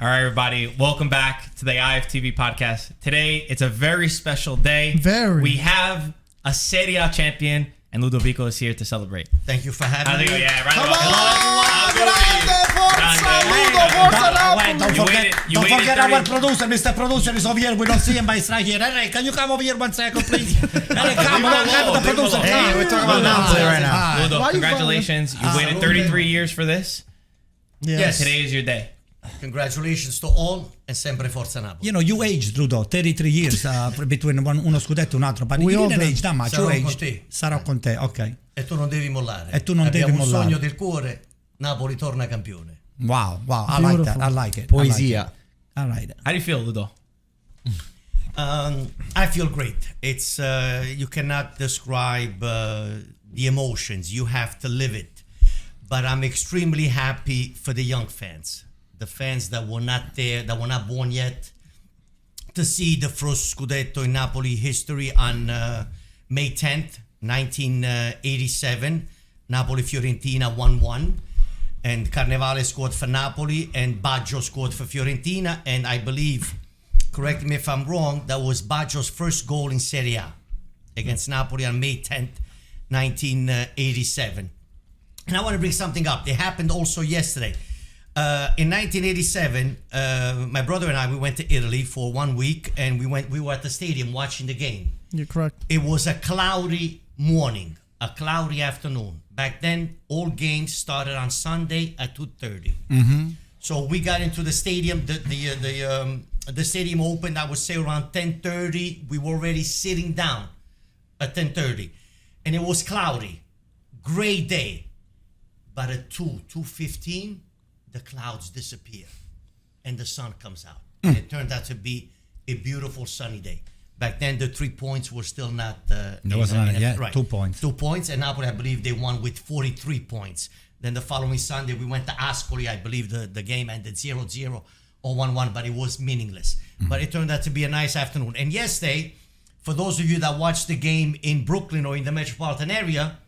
All right, everybody. Welcome back to the IFTV podcast. Today, it's a very special day. We have a Serie A champion, and Ludovico is here to celebrate. Thank you for having me. Yeah, right. Come on, don't forget our producer, Mr. Producer is over here. We don't see him, but he's right here. Eric, can you come over here 1 second, please? Eric, come on, the producer. Hey, we're talking about Napoli right now. Ludo, congratulations. You waited 33 years for this. Yes. Today is your day. Congratulations to all, and sempre forza Napoli. You know, you aged, Ludo, 33 years between uno scudetto e un altro, but you didn't age that much. You aged. Sarò con te, ok. E tu non devi mollare. Abbiamo un sogno del cuore, Napoli torna campione. Wow, I like that. I like it. Poesia. I like it. How do you feel, Ludo? I feel great. It's you cannot describe the emotions. You have to live it. But I'm extremely happy for the young fans. The fans that were not there, that were not born yet, to see the first Scudetto in Napoli history on May 10th, 1987. Napoli-Fiorentina 1-1. And Carnevale scored for Napoli, and Baggio scored for Fiorentina. And I believe, correct me if I'm wrong, that was Baggio's first goal in Serie A against Napoli on May 10th, 1987. And I want to bring something up. It happened also yesterday. In 1987, my brother and I, we went to Italy for 1 week, and we were at the stadium watching the game. You're correct. It was a cloudy morning, a cloudy afternoon. Back then, all games started on Sunday at 2:30. Mm-hmm. So we got into the stadium. The stadium opened, I would say, around 10:30. We were already sitting down at 10:30, and it was cloudy, gray day. But at 2:15, the clouds disappear and the sun comes out. And it turned out to be a beautiful sunny day. Back then, the 3 points were still not... There wasn't any yet. Right. 2 points. 2 points, and Napoli, I believe, they won with 43 points. Then the following Sunday, we went to Ascoli. I believe the game ended 0-0 or 1-1, but it was meaningless. But it turned out to be a nice afternoon. And yesterday, for those of you that watched the game in Brooklyn or in the metropolitan area,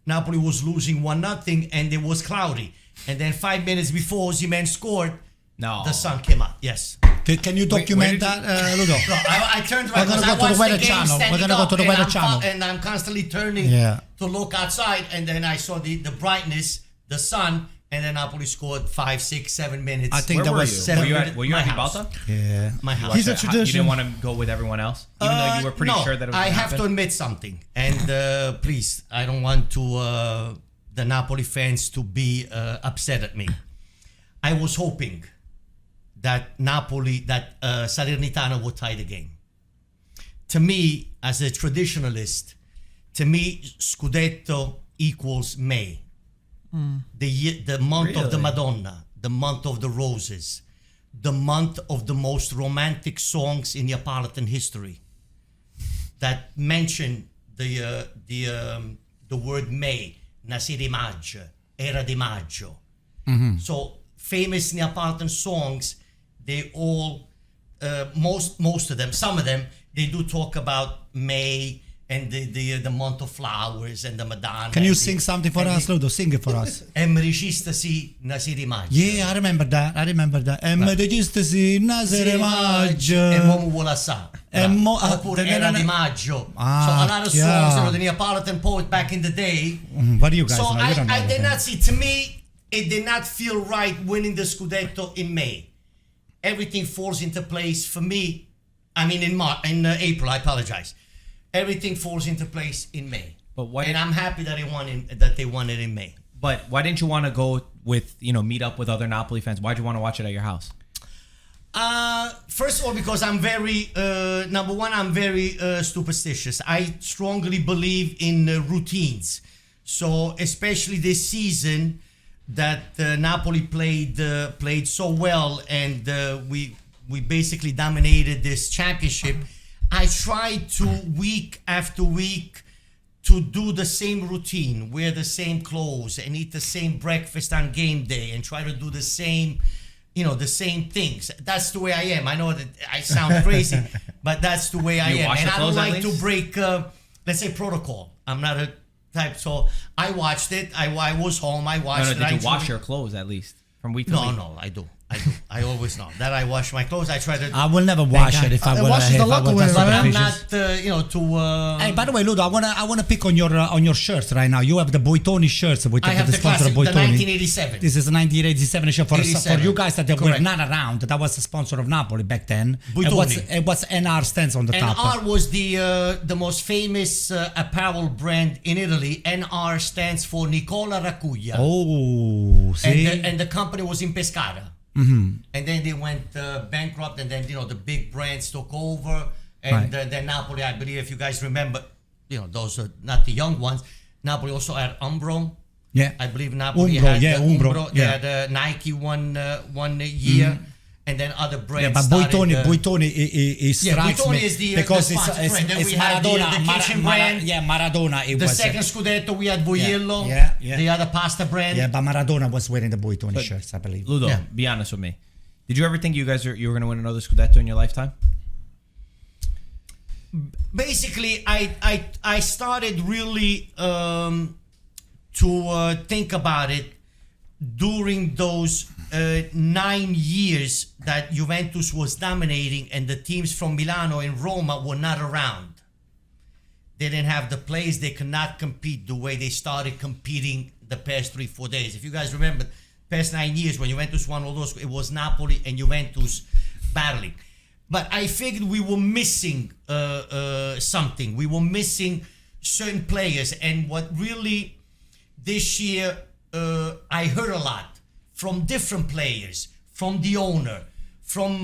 Napoli was losing 1-0, and it was cloudy. And then 5 minutes before Osimhen scored, the sun came out. Yes. Can you document that, Ludo? No, I turned We're going to go to the Weather Channel. We're going to go to the Weather Channel. And I'm constantly turning to look outside, and then I saw the brightness, the sun, and then Napoli scored 5, 6, 7 minutes. I think that was 7 minutes. Were you at Ribalta? Yeah. My house. He's a tradition. You didn't want to go with everyone else? Even though you were pretty sure that it was I going to have happen? to admit something. And please, I don't want to the Napoli fans to be upset at me. I was hoping that Salernitana would tie the game. To me, as a traditionalist, Scudetto equals May. The month of the Madonna, the month of the roses, the month of the most romantic songs in Neapolitan history that mention the word May, Nasce di Maggio, Era di Maggio. So famous Neapolitan songs, they all, most of them, some of them, they do talk about May and the month of flowers and the Madonna. Can you sing something for us, Ludo? Sing it for us. Em registasi Nasce di Maggio. Yeah, I remember that. Em registasi Nasce di Maggio. E Momo vuole assà. Oppure Era di Maggio. So a lot of songs, you know, the Neapolitan poet back in the day. What do you guys So know? You don't know I did anything. not see, to me, it did not feel right winning the Scudetto in May. Everything falls into place for me. I mean, in April, I apologize. Everything falls into place in May. But why and I'm happy that they won it in May. But why didn't you want to go with, meet up with other Napoli fans? Why'd you want to watch it at your house? First of all, because I'm very, number one, I'm very superstitious. I strongly believe in routines. So especially this season that Napoli played so well, and we basically dominated this championship. I tried to, week after week, to do the same routine, wear the same clothes, and eat the same breakfast on game day, and try to do the same, the same things. That's the way I am. I know that I sound crazy, but that's the way I am. And I don't like to break, let's say, protocol. I'm not a type, so I watched it. I was home. I watched it. Did you wash your clothes at least from week to week? No, I do. I always know that I wash my clothes. I try to. I will never wash it if I will. Wash it the local way, But right? I'm not, to. Hey, by the way, Ludo, I wanna pick on your shirts right now. You have the Boitoni shirts, which I have the sponsor classic, of the Boitoni. 1987. This is a 1987 shirt for 87. you guys that were Correct. not around. That was the sponsor of Napoli back then. Boitoni. And what's NR stands on the top? NR was the most famous apparel brand in Italy. NR stands for Nicola Racuglia. Oh, see. And the company was in Pescara. Mm-hmm. And then they went bankrupt, and then the big brands took over, and then Napoli, I believe, if you guys remember, those are not the young ones. Napoli also had Umbro. Yeah, I believe Napoli Umbro, had Umbro. They had Nike one year, and then other brands. Yeah, but Boitoni strikes Boitoni me is the because the sponsor brand. Then it's we had Maradona. the kitchen brand. Maradona. It The was second Scudetto we had Voiello. Yeah. The other pasta brand. Yeah, but Maradona was wearing the Boitoni shirts, I believe. Ludo, be honest with me. Did you ever think you were going to win another Scudetto in your lifetime? Basically, I started really to think about it during those 9 years that Juventus was dominating, and the teams from Milano and Roma were not around. They didn't have the players. They could not compete the way they started competing the past 3-4 days. If you guys remember, past 9 years when Juventus won all those, it was Napoli and Juventus battling. But I figured we were missing something. We were missing certain players. And what really this year I heard a lot from different players, from the owner, from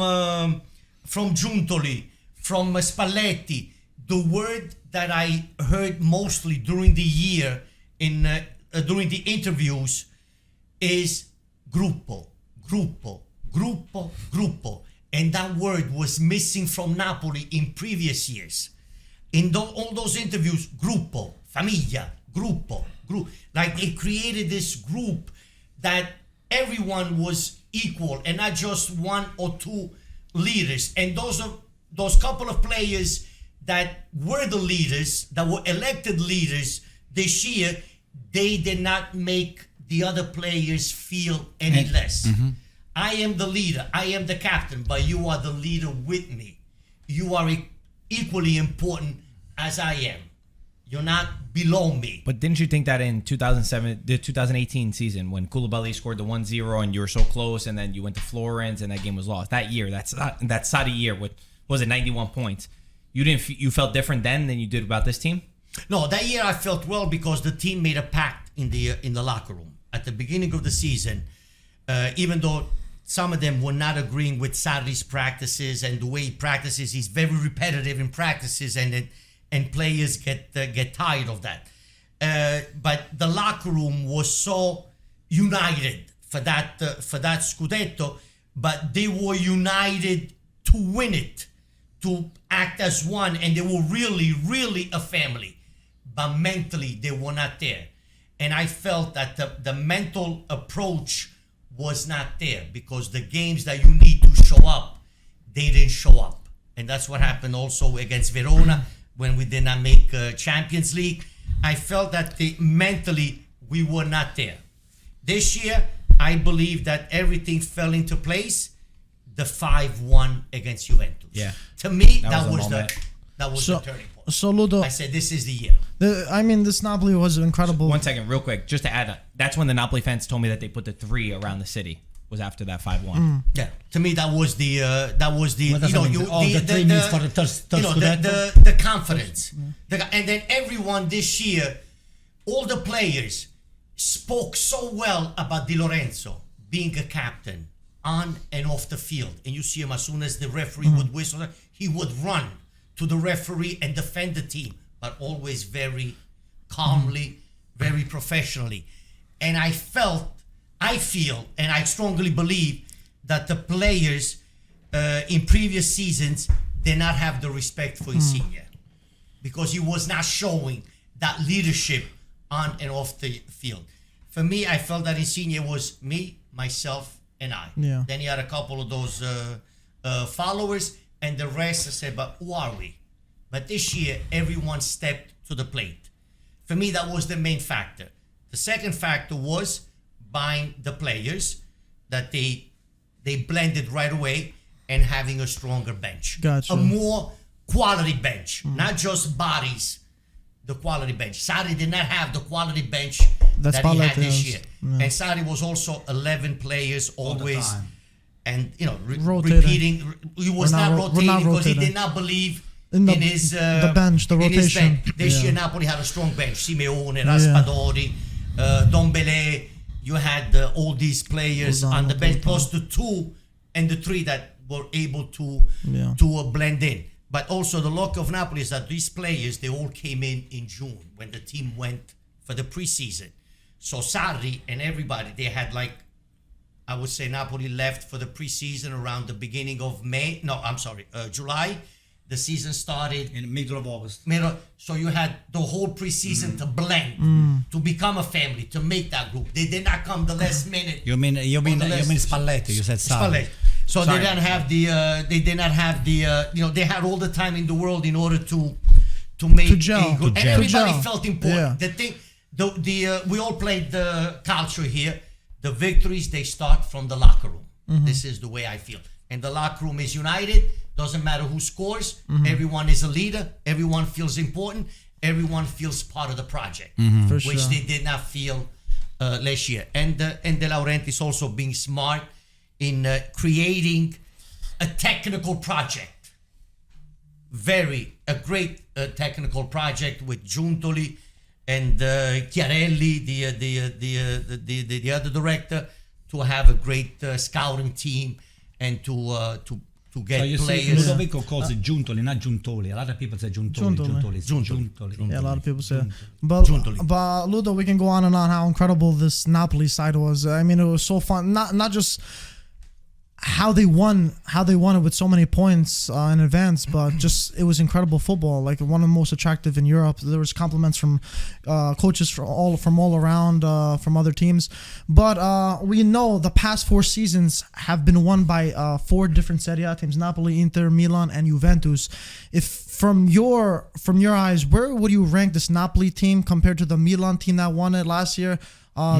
Giuntoli, from Spalletti. The word that I heard mostly during the year during the interviews is gruppo. And that word was missing from Napoli in previous years. In all those interviews, gruppo, famiglia, gruppo. Like it created this group that everyone was equal and not just one or two leaders. And those couple of players that were the leaders, that were elected leaders this year, they did not make the other players feel any less. Mm-hmm. I am the leader, I am the captain, but you are the leader with me. You are equally important as I am. You're not below me. But didn't you think that in the 2018 season, when Koulibaly scored the 1-0 and you were so close, and then you went to Florence and that game was lost? That year, that Saudi year, what was it, 91 points? You felt different then than you did about this team? No, that year I felt well because the team made a pact in the locker room at the beginning of the season. Even though some of them were not agreeing with Sarri's practices and the way he practices, he's very repetitive in practices, and players get tired of that. But the locker room was so united for that Scudetto, but they were united to win it, to act as one, and they were really, really a family. But mentally, they were not there. And I felt that the mental approach was not there, because the games that you need to show up, they didn't show up. And that's what happened also against Verona when we did not make Champions League. I felt that mentally we were not there. This year, I believe that everything fell into place. The 5-1 against Juventus. Yeah. To me, that was the turning point. So Ludo, I said, this is the year. This Napoli was incredible. 1 second, real quick, just to add, that's when the Napoli fans told me that they put the 3 around the city. Was after that 5-1. Yeah, to me that was the the 3 means for the third the confidence, and then everyone this year, all the players spoke so well about Di Lorenzo being a captain on and off the field, and you see him as soon as the referee would whistle, he would run to the referee and defend the team, but always very calmly, very professionally, and I feel, and I strongly believe that the players in previous seasons did not have the respect for Insigne, because he was not showing that leadership on and off the field. For me, I felt that Insigne was me, myself, and I. Yeah. Then he had a couple of those followers, and the rest I said, but who are we? But this year, everyone stepped to the plate. For me, that was the main factor. The second factor was buying the players that they they blended right away and having a stronger bench. Gotcha. A more quality bench, not just bodies, the quality bench. Sarri did not have the quality bench That's that he had Spalletti this has. year. Yeah. And Sarri was also 11 players always. time. And, Rotating. repeating. He was We're not not rotating because he rotating. did not believe In the- his the bench, the in his rotation. bench. This Yeah. year Napoli had a strong bench. Simeone, Raspadori, Dombele. You had all these players Lozano, on the bench, Porto. plus the 2 and the 3 that were able to blend in. But also the luck of Napoli is that these players, they all came in June when the team went for the preseason. So Sarri and everybody, they had I would say Napoli left for the preseason around the beginning of May. No, I'm sorry, July. The season started In the middle of August. so you had the whole preseason to blend, to become a family, to make that group. They did not come the last minute. You mean Spalletti? You said Sarri. Spalletti. So Sorry. they didn't have they did not have the they had all the time in the world in order to make To gel. a good. To And gel. everybody To gel. felt important. Yeah. The thing, we all played the culture here. The victories, they start from the locker room. This is the way I feel. And the locker room is united. Doesn't matter who scores. Everyone is a leader. Everyone feels important. Everyone feels part of the project, For which sure. they did not feel last year. And De Laurentiis also being smart in creating a technical project. A great technical project with Giuntoli and Chiarelli, the other director, to have a great scouting team and to get So you see, players. Ludovico calls it Giuntoli, not Giuntoli. A lot of people say Giuntoli. Giuntoli. Giuntoli. Yeah, a lot of people say. But Giuntoli. Ludo, we can go on and on how incredible this Napoli side was. I mean, it was so fun. Not just how they won it with so many points in advance, but just it was incredible football. Like one of the most attractive in Europe. There was compliments from coaches from all around from other teams. But we know the past 4 seasons have been won by 4 different Serie A teams: Napoli, Inter, Milan, and Juventus. If from your eyes, where would you rank this Napoli team compared to the Milan team that won it last year?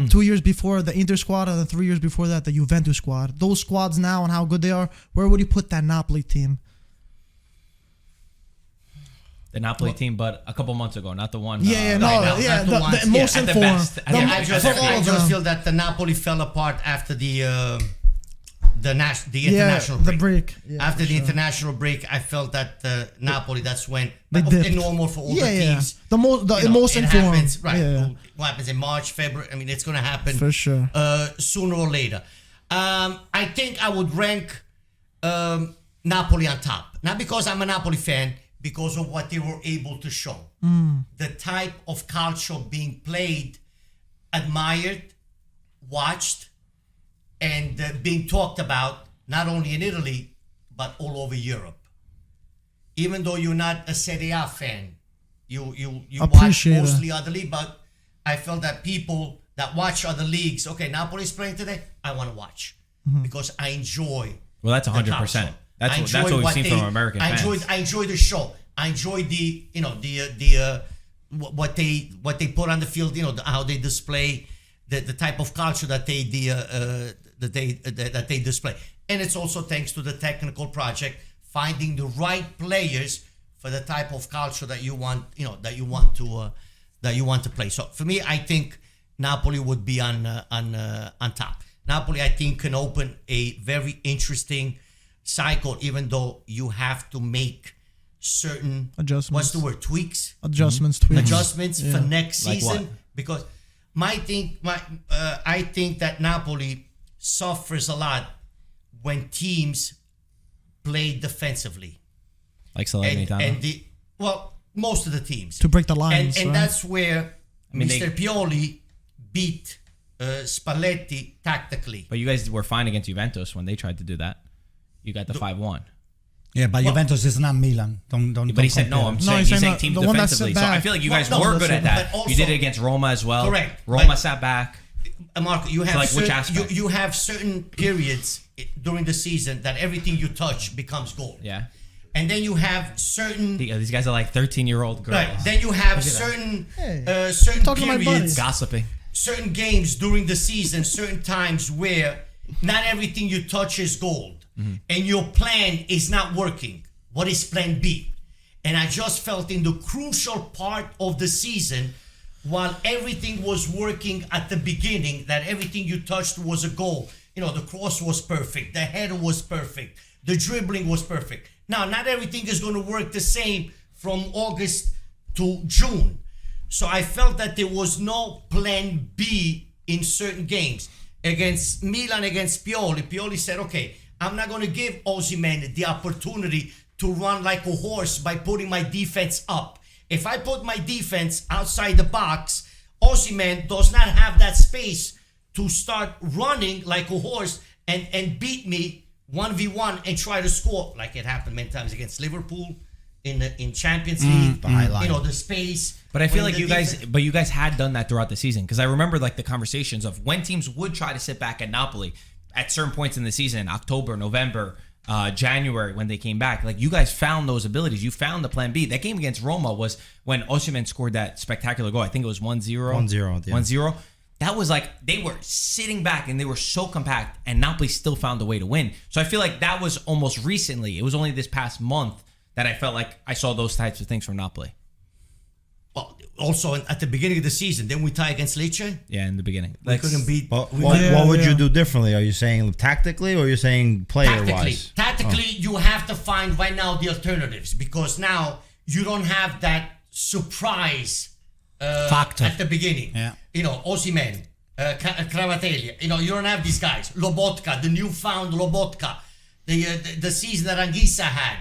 2 years before the Inter squad, and then 3 years before that the Juventus squad. Those squads now and how good they are, where would you put that Napoli team? The Napoli team, but a couple months ago, not the one. Yeah, no, right now, yeah, not the ones- the most at the informed. best. The Yeah, mo- I just, for all I of just them. feel that the Napoli fell apart after the Yeah, international the break. break. Yeah, After for the sure. international break, I felt that Napoli. That's when They it's dipped. normal for all Yeah, the yeah. teams. The most It informed. happens, right? Yeah, What happens in March, February? I mean, it's going to happen for sure. sooner or later. I think I would rank Napoli on top, not because I'm a Napoli fan, because of what they were able to show. The type of calcio being played, admired, watched, and being talked about not only in Italy but all over Europe. Even though you're not a Serie A fan, you watch Appreciate it. mostly other league. But I felt that people that watch other leagues, okay, Napoli's playing today, I want to watch because I enjoy. Well, that's the 100%. calcio. That's I what enjoy we've what seen they- from American I fans. enjoy the show. I enjoy the what they put on the field. How they display the type of culture that they display, and it's also thanks to the technical project, finding the right players for the type of culture that you want. That you want to play. So for me, I think Napoli would be on top. Napoli, I think, can open a very interesting cycle, even though you have to make certain Adjustments. What's the word? Tweaks. Adjustments, tweaks. Adjustments for next Like season, what? because I think that Napoli suffers a lot when teams play defensively, Like Salernitana. and most of the teams To break the lines, and right? that's where mean, Mr. Pioli beat Spalletti tactically. But you guys were fine against Juventus when they tried to do that. You got the 5-1. Yeah, but Juventus is not Milan. Don't. But he said no. I'm saying he's he's saying saying the teams one that defensively. sat So I back. feel like you Well, guys no, were that's good at it. that. But You did also- it against Roma as well. Correct. Roma But- sat back. Marco, you have like which certain, aspect? you have certain periods during the season that everything you touch becomes gold. Yeah. And then you have certain These guys are like 13-year-old girls. right. Then you have certain Hey, certain talking to my periods, buddies. Gossiping. certain games during the season, certain times where not everything you touch is gold, and your plan is not working. What is plan B? And I just felt in the crucial part of the season, while everything was working at the beginning, that everything you touched was a goal. You know, the cross was perfect, the header was perfect, the dribbling was perfect. Now, not everything is going to work the same from August to June. So I felt that there was no plan B in certain games. Against Milan, against Pioli said, okay, I'm not going to give Osimhen the opportunity to run like a horse by putting my defense up. If I put my defense outside the box, Osimhen does not have that space to start running like a horse and beat me 1v1 and try to score, like it happened many times against Liverpool in Champions League. You know, the space. But I feel like you guys had done that throughout the season, because I remember like the conversations of when teams would try to sit back at Napoli at certain points in the season, October, November, January, when they came back. Like, you guys found those abilities. You found the plan B. That game against Roma was when Osimhen scored that spectacular goal. I think it was 1-0. 1-0. Yeah. 1-0. That was like, they were sitting back and they were so compact, and Napoli still found a way to win. So I feel like that was almost recently. It was only this past month that I felt like I saw those types of things from Napoli. Well, also at the beginning of the season, didn't we tie against Lecce? Yeah, in the beginning. We couldn't beat. What would you do differently? Are you saying tactically, or are you saying player-wise? Tactically, you have to find right now the alternatives, because now you don't have that surprise factor at the beginning. Yeah. You know, Osimhen, Kvaratskhelia. You know, you don't have these guys. Lobotka, the newfound Lobotka, the season that Anguissa had,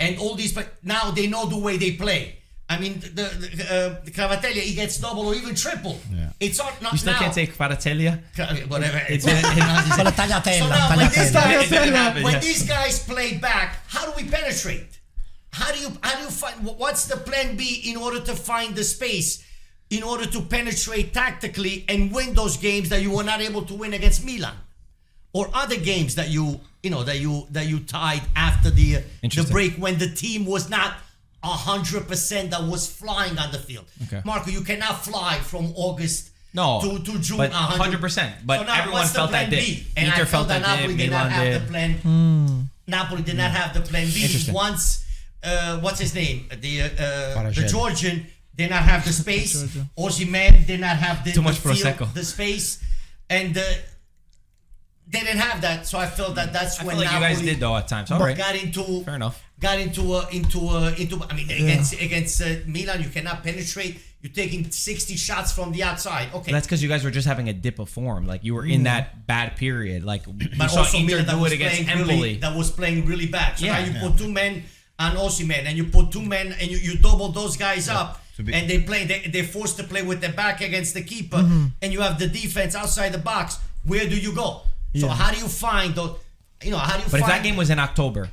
and all these. But now they know the way they play. I mean, the Kvaratskhelia, he gets double or even triple. Yeah. It's not You still now. can't say Kvaratskhelia? Whatever. Con la tagliatella, So now, tagliatella. when these guys play back, how do we penetrate? How do you find, what's the plan B in order to find the space, in order to penetrate tactically and win those games that you were not able to win against Milan, or other games that you tied after the break, when the team was not 100% that was flying on the field. Okay. Marco, you cannot fly from August to June. But 100%. But So now, everyone what's the felt plan that B? did. And Inter I felt felt that that Napoli did. did not Milan have did. the plan. Napoli did not have the plan B. Interesting. Once, what's his name? The Kvaratskhelia. Georgian did not have the space. Osimhen did not have the Too much field, Prosecco. the space, and they didn't have that. So I felt that that's I when feel like Napoli you guys did, though, at times. All right. got into. Fair enough. Got into. I mean, against Milan, you cannot penetrate. You're taking 60 shots from the outside. Okay, That's because you guys were just having a dip of form. Like, you were in that bad period. Like, you but saw also Inter Milan that do was it against playing Empoli. that was playing really bad. So Yeah. now you put two men on Osimhen, and you put two men, and you double those guys up, and they're forced to play with their back against the keeper, and you have the defense outside the box. Where do you go? So how do you find those? You know, how do you? But find if that game was in October,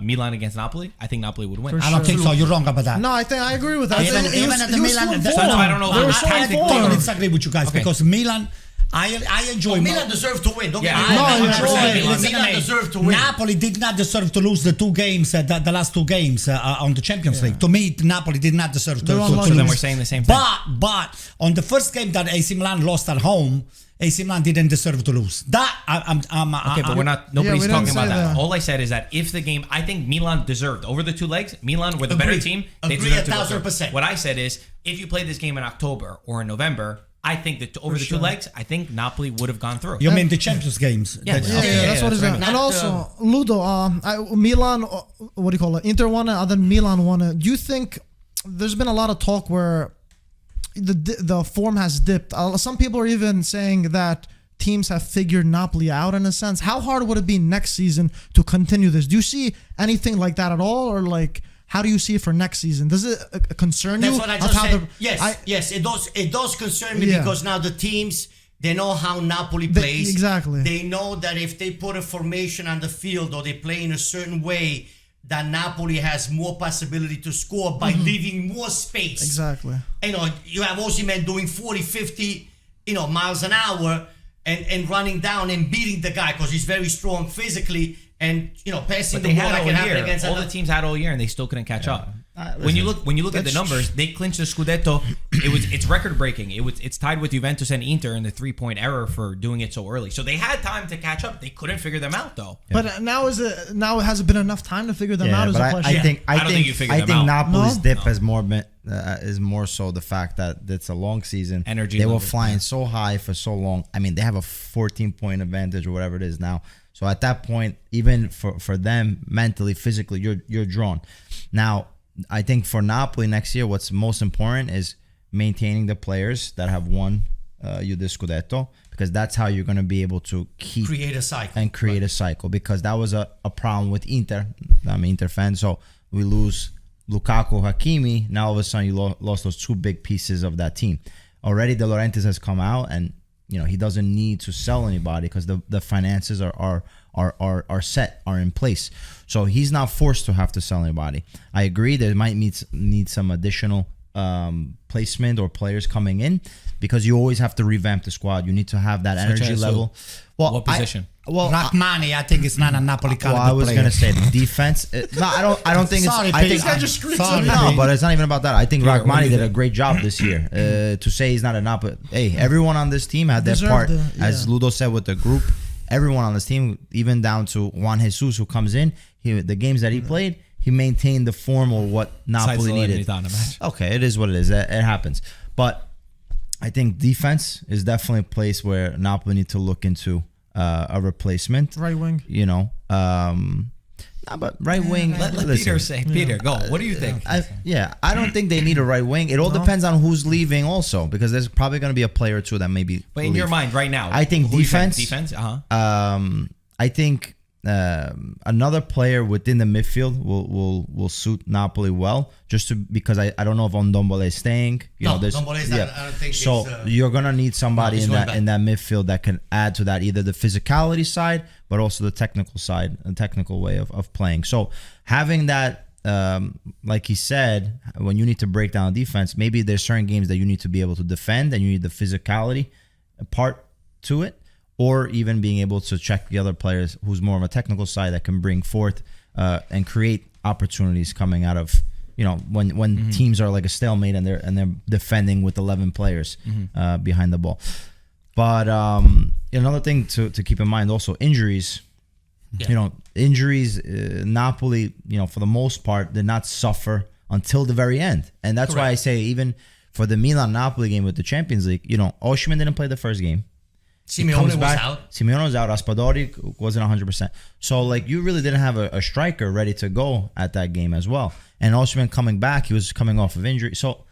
Milan against Napoli, I think Napoli would win. For I don't think so. You're wrong about that. No, I agree with that. Even at the Milan, So no, I don't know. They were I so tactically- I totally informed. disagree with you guys, Okay. because Milan, I enjoy Milan deserved to win. Don't get Yeah, me wrong. I- I no, enjoy- Milan Milan deserved to win. Napoli did not deserve to lose the two games, the last two games on the Champions League. To me, Napoli did not deserve to They're lose. unlucky. So then we're saying the same thing. But on the first game that AC Milan lost at home, AC Milan didn't deserve to lose. Okay, but we're not. Nobody's we didn't talking about say that. that. All I said is that if the game, I think Milan deserved over the two legs. Milan were the better Agree. team. They Agree deserved to go 1,000%. through. What I said is, if you played this game in October or in November, I think that over the two legs, I think Napoli would have gone through. You mean the Champions games? Yeah, Yeah, that's what it's right. at. Not, And also, Ludo, Milan, what do you call it? Inter won it, and then Milan won it. Do you think there's been a lot of talk where the form has dipped? Some people are even saying that teams have figured Napoli out in a sense. How hard would it be next season to continue this? Do you see anything like that at all, or like? How do you see it for next season? Does it concern you? That's what I of just how said. the- Yes, it does. It does concern me Yeah. because now the teams, they know how Napoli plays. Exactly. They know that if they put a formation on the field or they play in a certain way, that Napoli has more possibility to score by leaving more space. Exactly. You know, you have Osimhen doing 40, 50, miles an hour and running down and beating the guy because he's very strong physically and, passing But the they ball had like it all happened year. against All the teams had all year, and they still couldn't catch up. when you look at the numbers, they clinched the Scudetto. It's record breaking. It's tied with Juventus and Inter in the 3-point error for doing it so early. So they had time to catch up. They couldn't figure them out though. But now has it been enough time to figure them out? As a question? I don't think you figured them out. Napoli's dip has is more so the fact that it's a long season. Energy. They were flying so high for so long. I mean, they have a 14-point advantage or whatever it is now. So at that point, even for them mentally, physically, you're drawn. Now, I think for Napoli next year, what's most important is maintaining the players that have won you the Scudetto, because that's how you're going to be able to create a cycle. Because that was a problem with Inter. I'm an Inter fan, so we lose Lukaku, Hakimi. Now all of a sudden you lost those two big pieces of that team. Already De Laurentiis has come out, and he doesn't need to sell anybody because the finances are set, are in place. So he's not forced to have to sell anybody. I agree there might need some additional placement or players coming in, because you always have to revamp the squad. You need to have that energy level. Well, what position? Rachmani, I think it's not a Napoli caliber I was player. Gonna say the defense. No, I don't think Sorry, it's. I think sorry, no, but it's not even about that. I think Rachmani did a great job this year. To say he's not a Napoli. Hey, everyone on this team had their part, as Ludo said with the group. Everyone on this team, even down to Juan Jesus, who comes in, the games that he played, he maintained the form or what Napoli needed. Okay, it is what it is. It happens. But I think defense is definitely a place where Napoli need to look into a replacement. Right wing. But right wing. Let Peter say. Peter, go. What do you think? I don't think they need a right wing. It all depends on who's leaving also, because there's probably going to be a player or two that maybe. But in your mind right now, I think defense. Defense. I think another player within the midfield will suit Napoli well, because I don't know if Ndombele is staying. Ndombele, I don't think. So you're gonna need somebody in that midfield that can add to that, either the physicality side, but also the technical side, a technical way of playing. So having that, like he said, when you need to break down defense, maybe there's certain games that you need to be able to defend, and you need the physicality part to it. Or even being able to check the other players who's more of a technical side that can bring forth and create opportunities coming out of, when teams are like a stalemate and they're defending with 11 players behind the ball. But another thing to keep in mind also, injuries. Injuries. Napoli, for the most part, did not suffer until the very end, and that's why I say even for the Milan Napoli game with the Champions League, Osimhen didn't play the first game. Simeone was out. Raspadori wasn't 100%. So, you really didn't have a striker ready to go at that game as well. And Osimhen coming back, he was coming off of injury. So,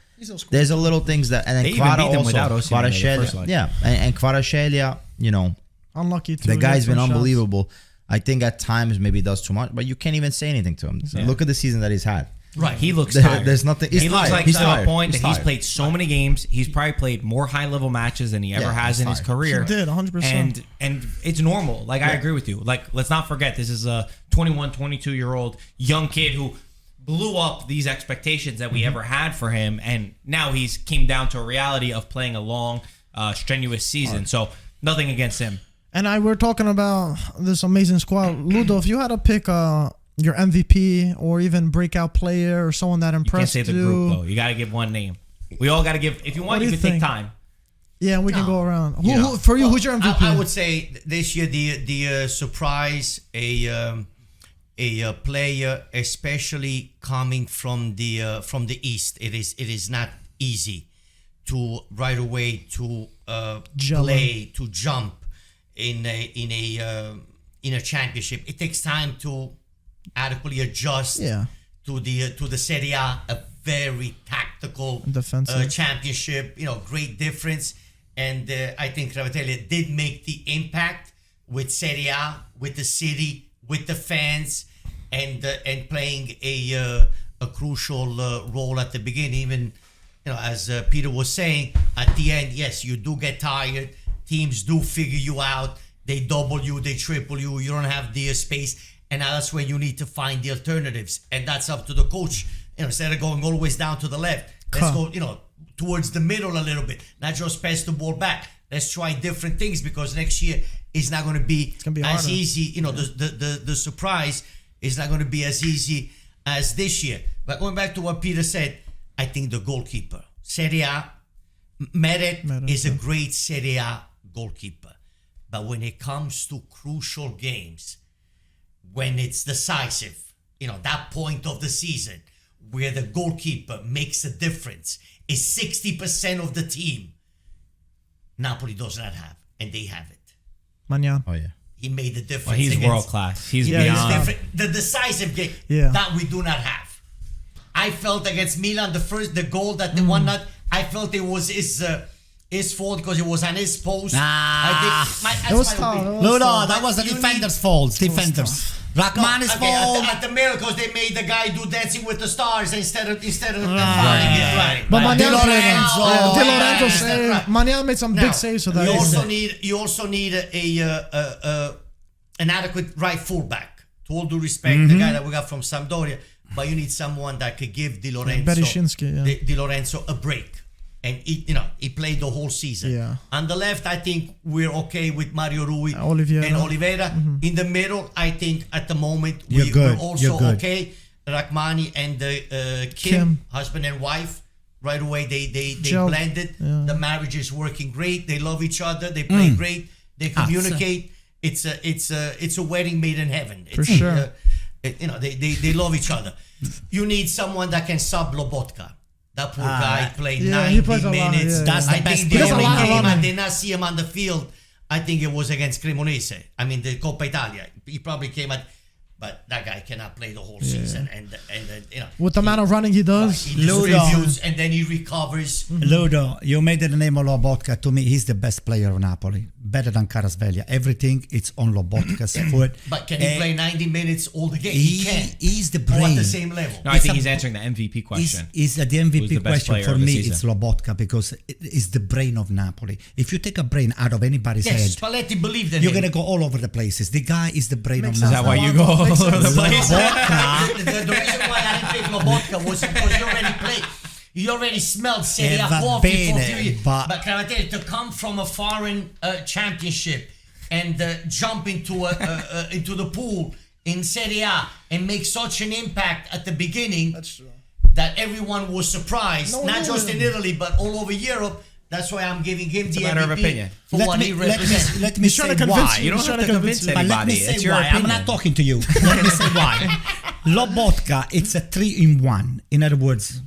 there's a little things that... And then Kvara also. Kvaratskhelia, and Kvaratskhelia, unlucky too. The guy's been unbelievable. I think at times maybe he does too much, but you can't even say anything to him. Look at the season that he's had. Right, he looks tired. There's nothing. He looks like to a point that he's played so many games. He's probably played more high-level matches than he ever has in his career. He did 100%. And it's normal. I agree with you. Let's not forget, this is a 21, 22-year-old young kid who blew up these expectations that we ever had for him, and now he's came down to a reality of playing a long, strenuous season. So nothing against him. And we're talking about this amazing squad. Ludo, if you had to pick your MVP or even breakout player or someone that impressed you. You can't say the group, though. You got to give one name. We all got to give. If you want, you can take time. Yeah, we can go around. For you, who's your MVP? I would say this year the surprise, a player, especially coming from the East. It is not easy to right away to play, to jump in a championship. It takes time to adequately adjust to the Serie A, a very tactical championship. Great difference, and I think Cravatelli did make the impact with Serie A, with the city, with the fans, and playing a crucial role at the beginning. Even as Peter was saying, at the end, yes, you do get tired. Teams do figure you out. They double you, they triple you. You don't have the space. And that's where you need to find the alternatives. And that's up to the coach. Instead of going always down to the left, let's go, towards the middle a little bit. Not just pass the ball back. Let's try different things, because next year is not going to be as harder. easy. The surprise is not going to be as easy as this year. But going back to what Peter said, I think the goalkeeper, Serie A, Meret is a great Serie A goalkeeper. But when it comes to crucial games, when it's decisive, that point of the season where the goalkeeper makes a difference, is 60% of the team. Napoli does not have, and they have it. Manyan. Oh yeah. He made the difference. Well, he's world class. He's beyond. The decisive game that we do not have. I felt against Milan, the goal that they won that, I felt it was his fault because it was on his post. It was tough. Ludo, that was the defenders' fault. Defenders. Rahman's fault. At the miracles, they made the guy do Dancing with the Stars instead of finding it right. But Di Lorenzo. Manyan made some big saves for that. You also need an adequate right fullback. To all due respect, the guy that we got from Sampdoria, but you need someone that could give Di Lorenzo a break. And he played the whole season. Yeah. On the left, I think we're okay with Mario Rui and Oliveira. In the middle, I think at the moment we're also okay. Rahmani and Kim, husband and wife, right away they blended. Yeah. The marriage is working great. They love each other. They play great. They communicate. It's a wedding made in heaven. For sure. They love each other. You need someone that can sub Lobotka. That poor guy played 90 minutes. That's the I best think the player. only game I did not see him on the field, I think it was against Cremonese. I mean, the Coppa Italia. He probably came at, but that guy cannot play the whole season. And with the amount of running he does, he distributes and then he recovers. Ludo, you made the name of Lobotka. To me, he's the best player of Napoli. Better than Kvaratskhelia. Everything, it's on Lobotka's foot. But can he play 90 minutes all the game? He can. He's the Or brain. at the same level. No, I think he's answering the MVP question. Is the MVP the best question player for of the me? season? It's Lobotka because it's the brain of Napoli. If you take a brain out of anybody's Yes, head, Spalletti believed in you're him. gonna go all over the places. The guy is the brain of Is that Napoli. why you go all over the place? The reason why I didn't pick Lobotka was because he already played. You already smelled Serie A coffee for a few years. But Kvaratskhelia, to come from a foreign championship and jump into the pool in Serie A and make such an impact at the beginning that everyone was surprised, not just in Italy but all over Europe. That's why I'm giving him the matter of MVP opinion. for what he represents. Let me say why. You don't have to convince But let anybody. me say It's your why. I'm opinion. not talking to you. Let me say why. Lobotka, it's a 3-in-1. In other words,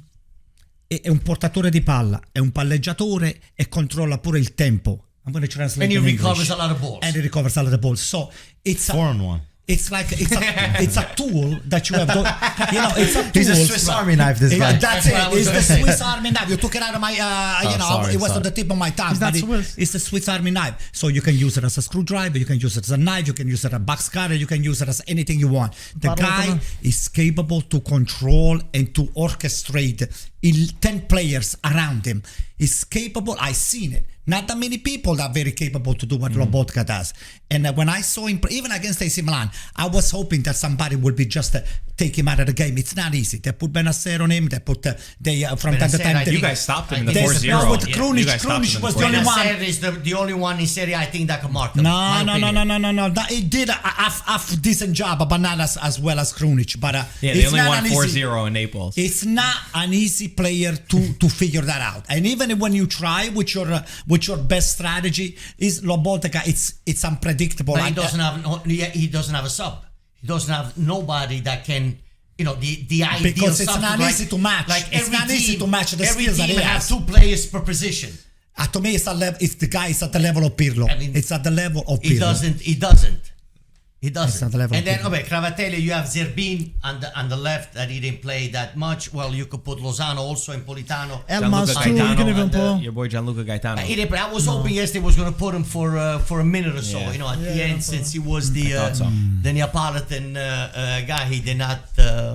è un portatore di palla, è un palleggiatore e controlla pure il tempo. I'm going to translate And he in English. recovers a lot of balls. And he recovers a lot of balls. So it's a 4-in-1. It's like it's a tool that you have. It's a tool. He's a Swiss Army knife. This guy. That's it. It's the Swiss Army knife. You took it out of my. Sorry, it was on the tip of my tongue. He's not Swiss. It's the Swiss Army knife. So you can use it as a screwdriver. You can use it as a knife. You can use it as a box cutter. You can use it as anything you want. The guy is capable to control and to orchestrate 10 players around him. He's capable. I've seen it. Not that many people that are very capable to do what Lobotka does. And when I saw him, even against AC Milan, I was hoping that somebody would be just take him out of the game. It's not easy. They put Benacer on him. They put from time to time. You guys stopped him in the They- 4-0. No, with You Krunic guys stopped him in was the the only 4-0. one. Benacer is the only one in Serie A I think that can mark him. No. He did a half decent job, but not as well as Krunic. But Yeah, they it's only not won an easy- 4-0 in Naples. It's not an easy player to figure that out. And even when you try with your best strategy, is Lobotka. It's unpredictable. But he doesn't have a sub. He doesn't have nobody that can. The ideal Because it's sub not easy to match. Like It's every not team, easy to match the every skills that team he has has. 2 players per position. To me, it's the guy is at the level of Pirlo. I mean, it's at the level of Pirlo. He doesn't. It's not the level And of then, Pirlo. Kvaratskhelia, you have Zerbin on the left that he didn't play that much. Well, you could put Lozano also in Politano. Elmas Gianluca too. You can Gaetano, even pull. your boy Gianluca Gaetano. He didn't play. I was hoping yesterday was going to put him for a minute or so. Yeah. At the end, since he was the thought so. the Neapolitan guy, he did not.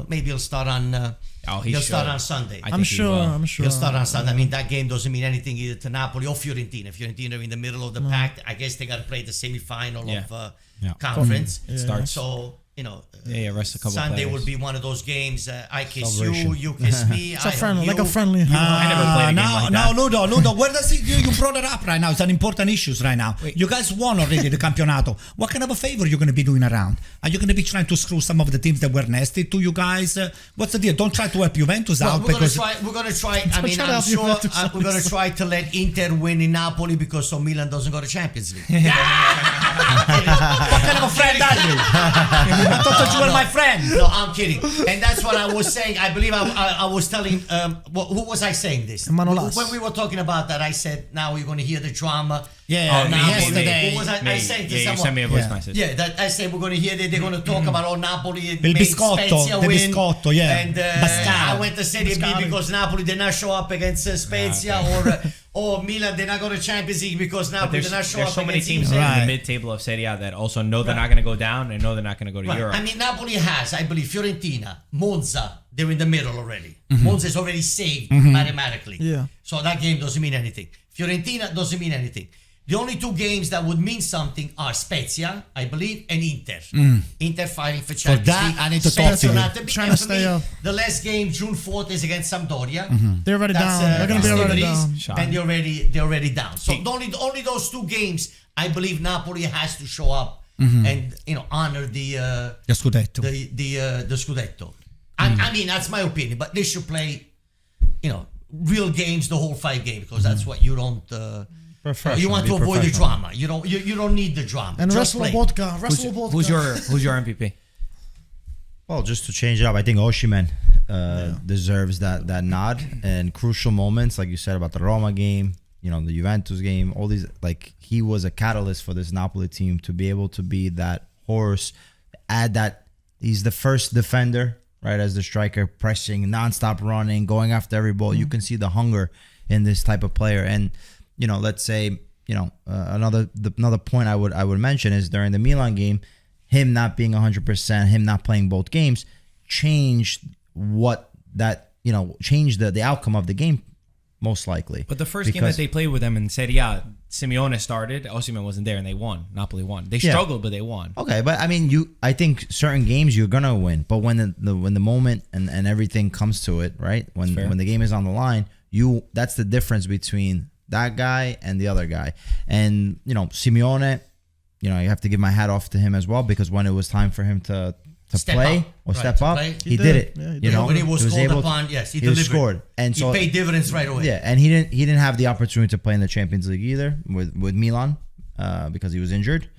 Maybe he'll start on. He'll start on Sunday. I I'm think he sure. will. I'm sure. He'll start on Sunday. I mean, that game doesn't mean anything either to Napoli or Fiorentina. Fiorentina are in the middle of the pack. I guess they got to play the semi-final of conference. Starts. So rest a couple Sunday players. will be one of those games. I kiss Celebration. you kiss me. It's a friendly, like a friendly. I never played a game like that. Ludo, where does you brought it up right now? It's an important issue right now. You guys won already the campionato. What kind of a favor you're going to be doing around? Are you going to be trying to screw some of the teams that were nasty to you guys? What's the deal? Don't try to help Juventus out We're because gonna try. I mean, I'm sure we're gonna try to let Inter win in Napoli because so Milan doesn't go to Champions League. what kind of a friend are you? I thought you were my friend. No, I'm kidding. And that's what I was saying. I believe I was telling. Who was I saying this? Manolas. When we were talking about that, I said, "Now you're going to hear the drama." Yeah, yesterday. What was I saying to you someone? sent me a voice message. Yeah, that I said we're going to hear that they're going to talk about all Napoli. Il made biscotto, Spezia the win. biscotto, yeah. And Bastardo. I went to Serie B because Napoli did not show up against Spezia, or Milan did not go to Champions League because Napoli did not show up. There's so many against teams Inter. in the mid-table of Serie A that also know they're not going to go down and know they're not going to go to Right. Europe. I mean, Napoli has, I believe, Fiorentina, Monza, they're in the middle already. Monza is already saved mathematically. Yeah. So that game doesn't mean anything. Fiorentina doesn't mean anything. The only two games that would mean something are Spezia, I believe, and Inter. Inter fighting for Champions that, League. I need to Spezia talk to you. not to be- Trying and to for stay me, up. The last game, June 4th, is against Sampdoria. They're already down. They're going to be already festivities, down. and they're already down. So only those two games, I believe Napoli has to show up and honor the Scudetto. the Scudetto. I mean, that's my opinion, but they should play, real games the whole 5 games because that's what you don't. You want to avoid the drama. You don't need the drama. And Just wrestle play. vodka. Who's your MVP? Well, just to change it up, I think Osimhen deserves that nod and crucial moments, like you said about the Roma game, the Juventus game, all these, like he was a catalyst for this Napoli team to be able to be that horse, add that he's the first defender, right, as the striker, pressing, nonstop running, going after every ball. You can see the hunger in this type of player. And, let's say, another point I would mention is during the Milan game, him not being 100%, him not playing both games, changed changed the outcome of the game, most likely. But the first game that they played with them in Serie A, Simeone started, Osimhen wasn't there, and they won. Napoli won. They struggled, but they won. Okay, but I mean, I think certain games you're gonna win, but when the moment and everything comes to it, right? When the game is on the line, that's the difference between that guy and the other guy. And Simeone, you have to give my hat off to him as well, because when it was time for him to Step play up. or Right, step to up, play. he did it. Yeah, he did. When he was called able upon, he delivered. scored, and so he paid dividends right away. yeah, and he didn't have the opportunity to play in the Champions League either with Milan because he was injured.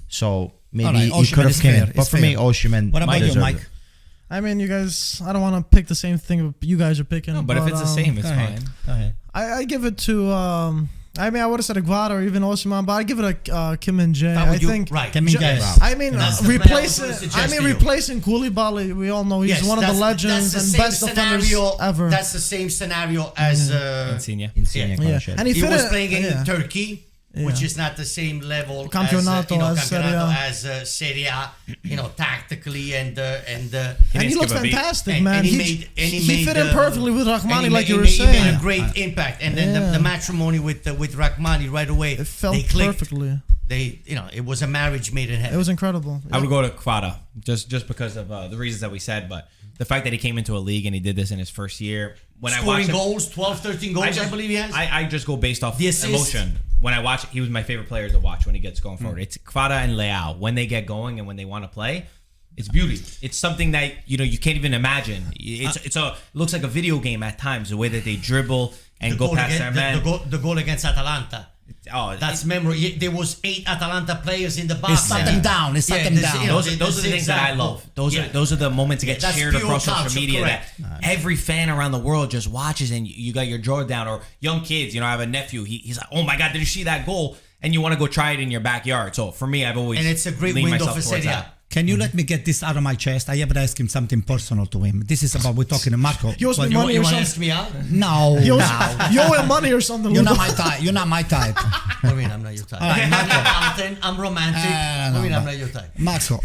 So maybe he could have came in. But for me, Osimhen. What about you, Mike? I mean, you guys, I don't want to pick the same thing you guys are picking. No, but if it's the same, it's fine. Go ahead. I give it to. I mean, I would have said Aguado or even Osimhen, but I give it a Kim and Jae. That would I you- think. right. Kim Min-jae. I mean, That's the player I was gonna suggest to you. replacing Koulibaly. We all know he's Yes, one of the that's legends the and same best defenders scenario ever. That's the same scenario as Insigne. Insigne Yeah. kinda Yeah. shit. And he he fit was it- playing in yeah. Turkey, which Yeah. is not the same level Campionato as Serie A. as Serie A, tactically and And he looks skip a beat. fantastic, and- man. and he fit in perfectly with and Rahmani, he like you made- were he made saying. a great impact. And then the matrimony with Rahmani right away, It felt they clicked. perfectly. It was a marriage made in heaven. It was incredible. I would go to Kvara just because of the reasons that we said, but the fact that he came into a league and he did this in his first year. When I Scoring watched him, goals, 12, 13 goals, I believe he has. I just go based off The assist. emotion. When I watch, he was my favorite player to watch when he gets going forward. It's Kvara and Leao. When they get going and when they want to play, it's beauty. It's something that you can't even imagine. It looks like a video game at times. The way that they dribble and go past their man. The goal against Atalanta. Oh, That's memory. There was 8 Atalanta players in the box. He sat them down. He sat them down. Those are the things that I love. Those are the moments that get That's shared pure across social culture, media correct. that every fan around the world just watches, and you got your jaw down. Or young kids, I have a nephew. He's like, "Oh my God, did you see that goal?" And you want to go try it in your backyard. So for me, I've always And it's a great leaned window myself for towards Serie A. that. Can you let me get this out of my chest? I have to ask him something personal to him. This is about, we're talking to Marco. You owe me But- money You or want to something. ask me out? No, You no. owe him money or something. You're Ludo. not my type. You're not my type. I mean, I'm not your type. All right, I'm Neapolitan. I'm romantic. No, I mean, but- I'm not your type. Marco,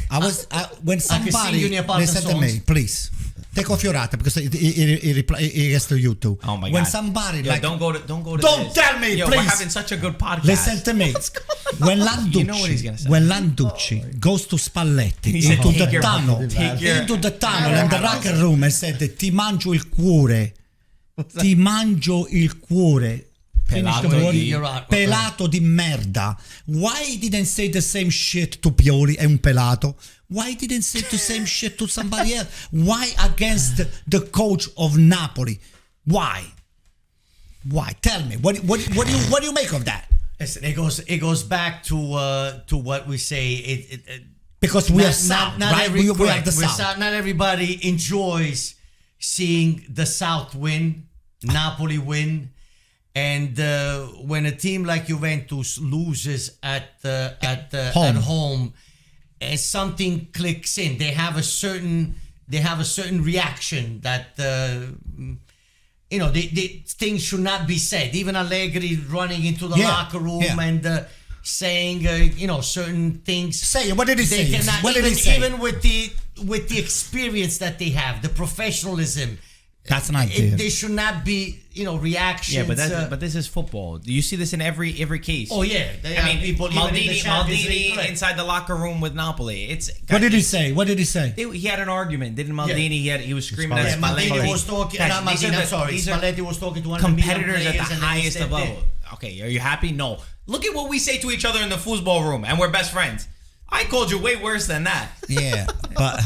when see you somebody in Neapolitan listen to me, songs. please. Take off your hat because he gets to you too. Oh my when God. somebody Yo, like don't go to Don't this. tell me, Yo, please. We're having such a good podcast. Listen to me. When You know what he's gonna say. Landucci goes to Spalletti He said, into "Take the your- tunnel, take your- into the tunnel and the locker room and said, "Ti mangio il cuore, ti mangio il cuore." Finish the Pelato word. di- Pelato di merda. Why he didn't say the same shit to Pioli, è un pelato? Why he didn't say the same shit to somebody else? Why against the coach of Napoli? Why? Tell me. What do you make of that? Listen, it goes back to what we say. Because we are South, right? We are the We're South. Not everybody enjoys seeing the South win, Napoli win, and when a team like Juventus loses at home, something clicks in. They have a certain reaction that things should not be said. Even Allegri running into the locker room and saying certain things. Say it. What did he say? Cannot, What did he say? even with the experience that they have, the professionalism. That's an idea. There should not be reactions. Yeah, but this is football. You see this in every case. Oh yeah, I mean, Maldini inside the locker room with Napoli. What did he say? He had an argument. Didn't Maldini? He was screaming at Spalletti. Spalletti. Maldini was talking. Guys, these are Spalletti was talking to one competitors of the at the Milan players, highest of level. Okay, are you happy? No. Look at what we say to each other in the football room, and we're best friends. I called you way worse than that. Yeah, but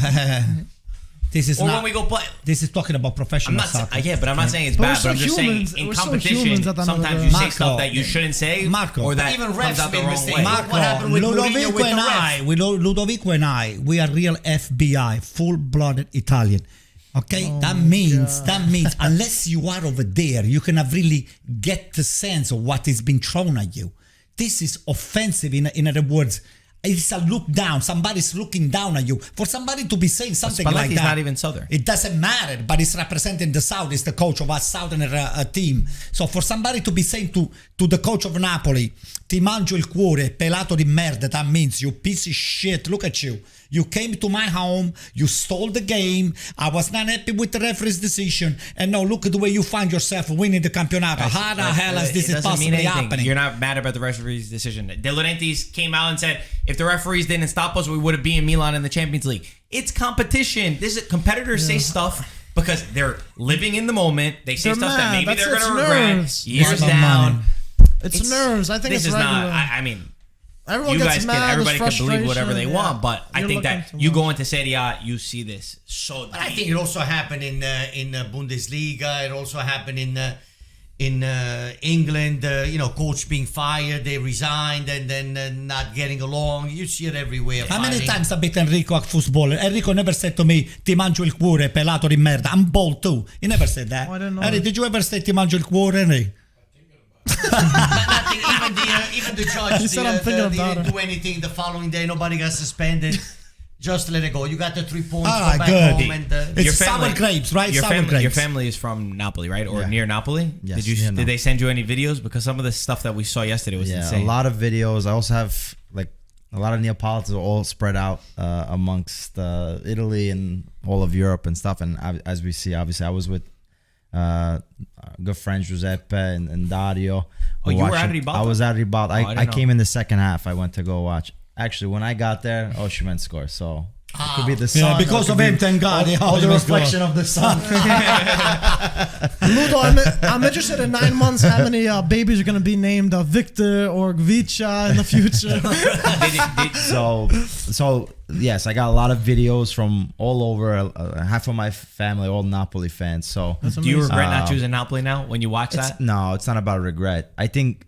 this is or not. when we go play. This is talking about professional soccer. But I'm not saying it's But bad. we're so But I'm just humans. saying in We're so competition, humans at the end of the sometimes day. you say Marco, stuff that you shouldn't say, Marco. or that Even comes refs out the made wrong mistakes. way. Marco, what happened with Mourinho with the Ludovico and I, we are real FBI, full-blooded Italian. Okay, that means unless you are over there, you cannot really get the sense of what is being thrown at you. This is offensive. In other words, it's a look down. Somebody's looking down at you. For somebody to be saying something like Spalletti's that, not even Southern. It doesn't matter, but it's representing the South. It's the coach of a Southern team. So for somebody to be saying to the coach of Napoli, "Ti mangio il cuore, pelato di merda," that means you piece of shit. Look at you. You came to my home, you stole the game, I was not happy with the referee's decision, and now look at the way you find yourself winning the campionato. How the hell is this possibly happening? You're not mad about the referee's decision. De Laurentiis came out and said, if the referees didn't stop us, we would have beaten Milan in the Champions League. It's competition. Competitors say stuff because they're living in the moment. They say They're stuff that mad. maybe they're That's going to its regret nerves. years It's about down. money. It's nerves. I think This it's is regular. not. I mean, Everyone you gets guys mad. can. Everybody there's can believe whatever they frustration, want, but I You're think that looking you to go into Serie A, you see this so. But I think it also happened in Bundesliga. It also happened in England. Coach being fired, they resigned, and then not getting along. You see it everywhere. How many times I beat Enrico at football? Enrico never said to me, "Ti mangio il cuore, pelato di merda." I'm bald too. He never said that. Oh, I didn't know Henry, that. did you ever say "Ti mangio il cuore," Henry? Nothing. Even the judge He said, "I'm thinking they about didn't it." do anything. The following day, nobody got suspended. Just let it go. You got the 3 points. All Go right, back good. home and It's sour grapes, right? Your Sour family, grapes. your family is from Napoli, right, or Yeah. near Napoli? Yes, Did near did they send you any videos? Because some of the stuff that we saw yesterday was insane. a lot of videos. I also have like a lot of Neapolitans are all spread out amongst Italy and all of Europe and stuff. And as we see, obviously, I was with good friends Giuseppe and Dario. Oh, you were watching. at Ribalta? I was at Ribalta. I didn't I know. came in the second half. I went to go watch. Actually, when I got there, Osimhen scored. So it could be the sun. Yeah, because or of it could him, be thank God. all the reflection of the sun. Ludo, I'm interested in 9 months how many babies are going to be named Victor or Gvicha in the future. So yes, I got a lot of videos from all over. Half of my family, all Napoli fans. So Do you regret not choosing Napoli now when you watch that? no, it's not about regret. I think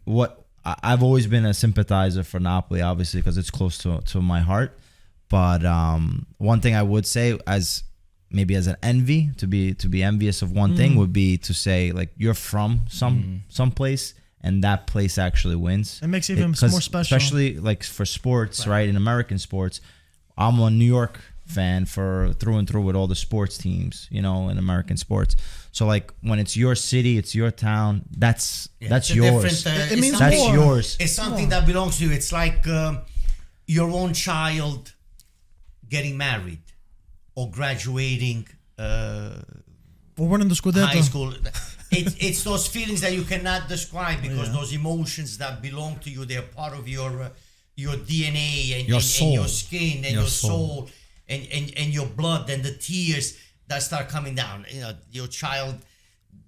I've always been a sympathizer for Napoli, obviously, because it's close to my heart. But one thing I would say, as maybe as an envy, to be envious of one thing would be to say, like, you're from some place and that place actually wins. It makes it even more special. Especially like for sports, right? In American sports, I'm a New York fan for through and through with all the sports teams, in American sports. So like when it's your city, it's your town, that's It's a yours. different, It means That's more. yours. It's something that belongs to you. It's like your own child getting married or graduating We're winning the Scudetto. high school. It's those feelings that you cannot describe because those emotions that belong to you, they're part of your DNA and Your and soul. your skin and your soul and your blood and the tears that start coming down. You know, your child,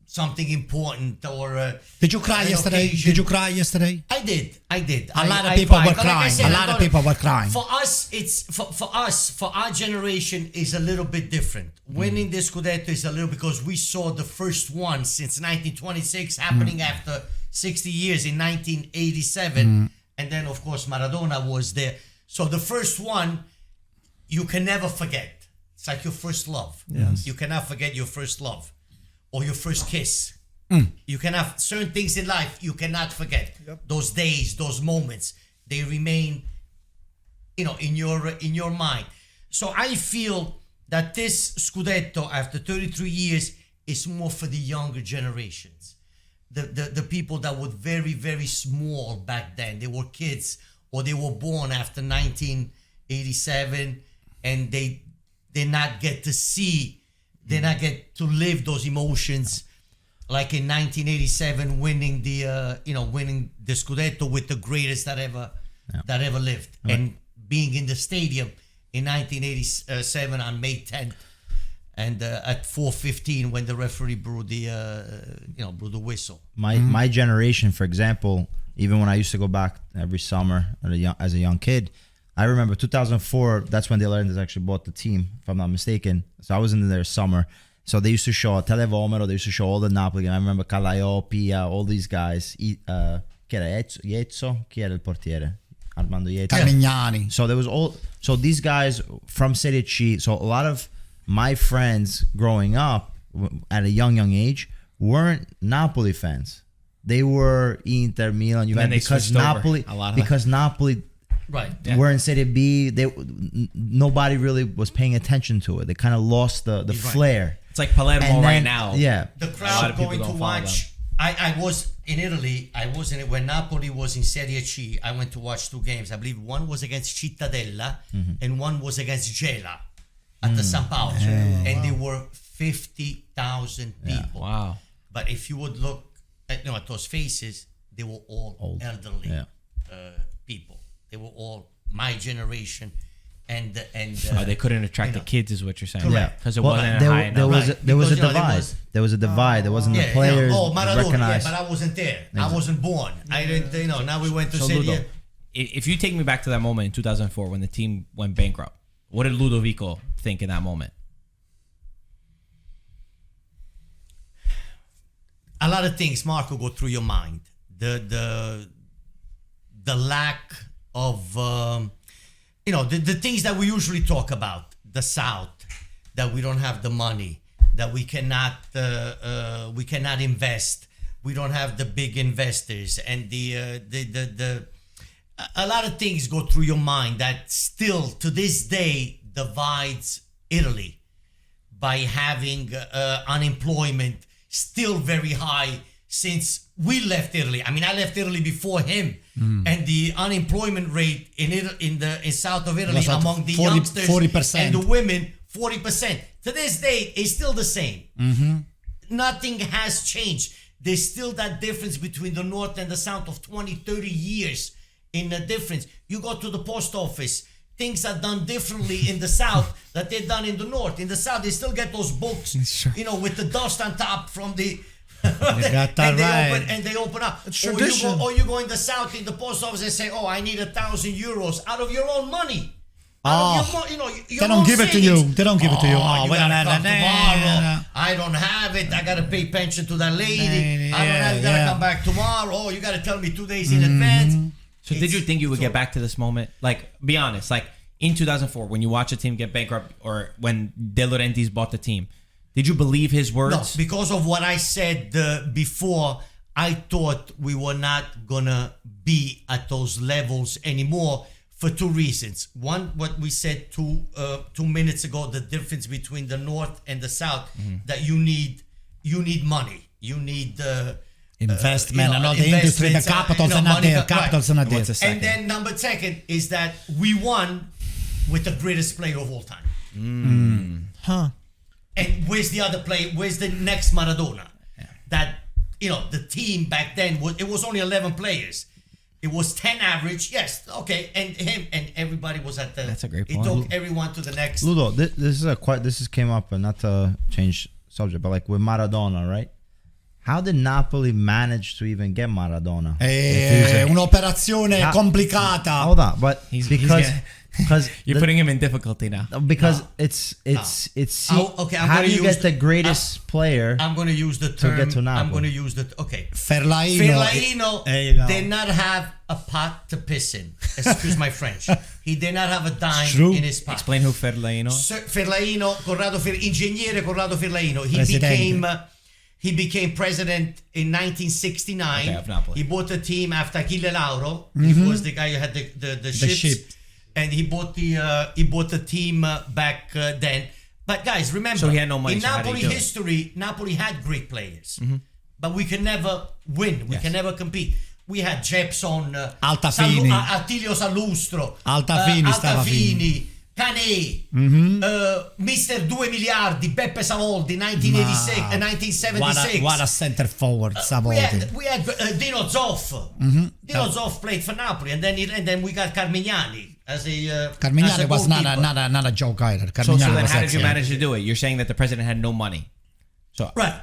something important or Did you cry an yesterday? occasion. Did you cry yesterday? I did. A lot of people cried. were But like I crying. said, A lot of people were crying. For us, it's for our generation is a little bit different. Winning the Scudetto is a little because we saw the first one since 1926 happening after 60 years in 1987, and then of course Maradona was there. So the first one you can never forget. It's like your first love. Yes. You cannot forget your first love or your first kiss. You can have certain things in life you cannot forget. Those days, those moments, they remain, in your mind. So I feel that this Scudetto, after 33 years, is more for the younger generations. The people that were very, very small back then. They were kids or they were born after 1987 and they did not get to see, they not get to live those emotions like in 1987 winning the Scudetto with the greatest that ever lived and being in the stadium in 1987 on May 10th and at 4:15 when the referee blew the whistle. My generation, for example, even when I used to go back every summer as a young kid, I remember 2004. That's when the Italians actually bought the team, if I'm not mistaken. So I was in their summer. So they used to show Televomero. They used to show all the Napoli. And I remember Calcio, Pia, all these guys. Chi era Iezzo? Chi era il portiere? Armando Iezzo. Carmignani. So there was so these guys from Serie C. So a lot of my friends growing up at a young age weren't Napoli fans. They were Inter, Milan, Juventus because Napoli. Because Napoli. Right. We're in Serie B. Nobody really was paying attention to it. They kind of lost the flair. It's like Palermo right now. Yeah. The crowd going to watch. I was in Italy. I was in it when Napoli was in Serie C. I went to watch 2 games. I believe one was against Cittadella and one was against Gela at the San Paolo. And there were 50,000 people. Wow. But if you would look at those faces, they were all Old. elderly people. They were all my generation. And they couldn't attract the kids, is what you're saying? Correct. Because it wasn't high enough. There was a Because, divide. There was a divide. There wasn't the players Maradona, recognized. but I wasn't there. I wasn't born. I didn't. Now we went to So Serie Ludo, A. if you take me back to that moment in 2004 when the team went bankrupt, what did Ludovico think in that moment? A lot of things, Marco, go through your mind. The lack of the things that we usually talk about. The South, that we don't have the money, that we cannot invest. We don't have the big investors, and a lot of things go through your mind that still to this day divides Italy by having unemployment still very high since we left Italy. I mean, I left Italy before him, and the unemployment rate in south of Italy among the youngsters 40%. and the women, 40%. To this day, is still the same. Nothing has changed. There's still that difference between the North and the South of 20, 30 years in the difference. You go to the post office, things are done differently in the South that they're done in the North. In the South, they still get those books, with the dust on top from the... and they open up. Or you go in the South in the post office and say, I need 1,000 euros out of your own money. They don't give it to you. They don't give it to you. You gotta come tomorrow. I don't have it. I gotta pay pension to that lady. I don't have it. You gotta come back tomorrow. You gotta tell me 2 days in advance. So did you think you would get back to this moment? Like, be honest, like in 2004, when you watch a team get bankrupt or when De Laurentiis bought the team, did you believe his words? No, because of what I said before, I thought we were not gonna be at those levels anymore for 2 reasons. One, what we said 2 minutes ago, the difference between the North and the South, that you need money. You need investment and all the industry, the capitals are not there. Capitals are not there. And then number second is that we won with the greatest player of all time. And where's the other player? Where's the next Maradona? That, the team back then was only 11 players. It was 10 average. Yes, okay, and him and everybody was at the. That's a great It point. took everyone to the next. Ludo, this came up, and not to change subject, but like with Maradona, right? How did Napoli manage to even get Maradona? È un'operazione complicata. Hold on, but because you're putting him in difficulty now. Because it's Okay, how do you get the greatest player? I'm going to use the term. get to Napoli. I'm going to use the Fellaino did not have a pot to piss in. Excuse my French. He did not have a dime True. in his pot. Explain who Fellaino. Ingegnere Corrado Fellaino. He became president in 1969. Okay, of Napoli. He bought a team after Achille Lauro. He was the guy who had the ships. ship. And he bought the team back then. But guys, remember, So he had no money, in so how did he Napoli do it? history, Napoli had great players, but we can never win. We can never compete. We had Jepson, Altafini. Attilio Sallustro, Altafini, Canè, Mr. 2 miliardi, Beppe Savoldi, 1976. What a center forward, Savoldi. We had Dino Zoff. Dino Zoff played for Napoli, and then we got Carmignani as a Carmignani was goalkeeper. not a joke either. So Carmignani then was how did you excellent. manage to do it? You're saying that the president had no money. So Right.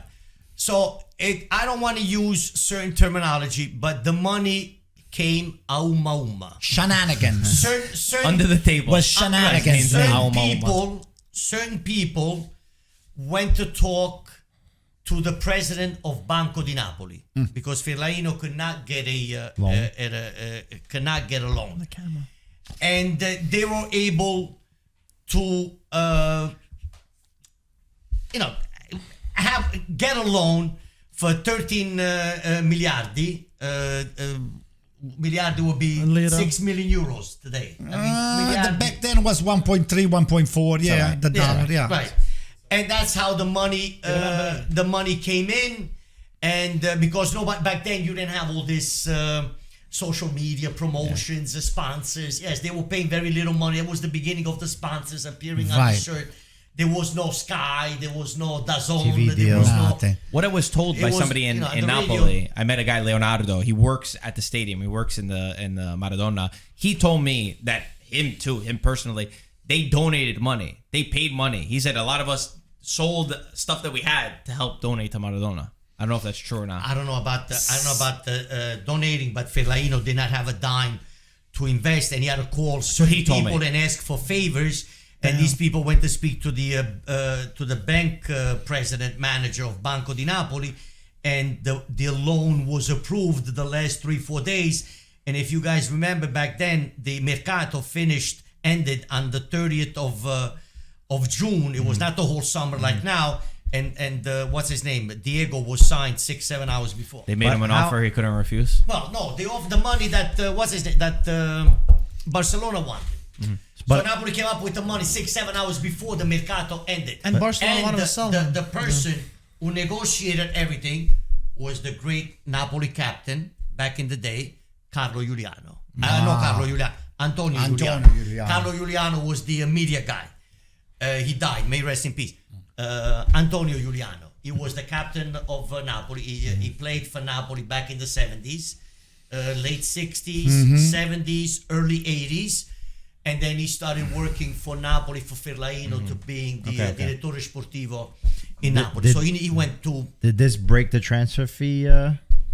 So I don't want to use certain terminology, but the money came a umma. Shenanigans. Certain under the table. Was shenanigans. certain people went to talk to the president of Banco di Napoli because Fellaino could not get a loan. The camera. And they were able to get a loan for 13 miliardi. Miliardi would be Lira. 6 million euros today. Miliardi- Back then was 1.3, 1.4. Yeah, the dollar. Yeah. Right. And that's how the money came in. And because back then you didn't have all this social media promotions, sponsors. Yes, they were paying very little money. It was the beginning of the sponsors appearing on the Right. shirt. There was no Sky. There was no DAZN. TV There was no. Nothing. what I was told by was, somebody in the Napoli, radio. I met a guy, Leonardo. He works at the stadium. He works in the Maradona. He told me that him personally, they donated money. They paid money. He said a lot of us sold stuff that we had to help donate to Maradona. I don't know if that's true or not. I don't know about the donating, but Fellaino did not have a dime to invest, and he had to call certain he told people me. and ask for favors. And these people went to speak to the bank president manager of Banco di Napoli, and the loan was approved the last 3-4 days. And if you guys remember back then, the mercato ended on the 30th of June. It was not the whole summer like now. And what's his name? Diego was signed 6-7 hours before. They made But him an how- offer he couldn't refuse. Well, no, they offered the money that Barcelona wanted. So Napoli came up with the money 6-7 hours before the mercato ended. And Barcelona wanted to sell him. the person who negotiated everything was the great Napoli captain back in the day, Carlo Giuliano. No, Carlo Giuliano. Antonio Giuliano. Carlo Giuliano was the media guy. He died. May rest in peace. Antonio Giuliano. He was the captain of Napoli. He played for Napoli back in the 70s, late 60s, 70s, early 80s. And then he started working for Napoli, for Fellaino, to being the direttore sportivo in Napoli. So he went to... Did this break the transfer fee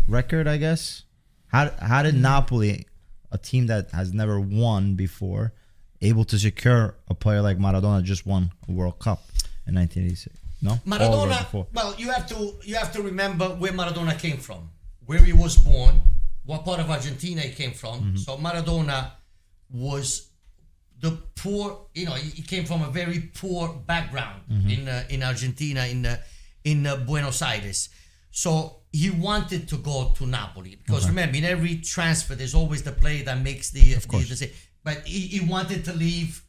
record, I guess? How did Napoli, a team that has never won before, able to secure a player like Maradona just won a World Cup in 1986? No? Maradona, well, you have to remember where Maradona came from, where he was born, what part of Argentina he came from. So Maradona was the poor, he came from a very poor background in Argentina, in Buenos Aires. So he wanted to go to Napoli because remember, in every transfer, there's always the player that makes the but he wanted to leave.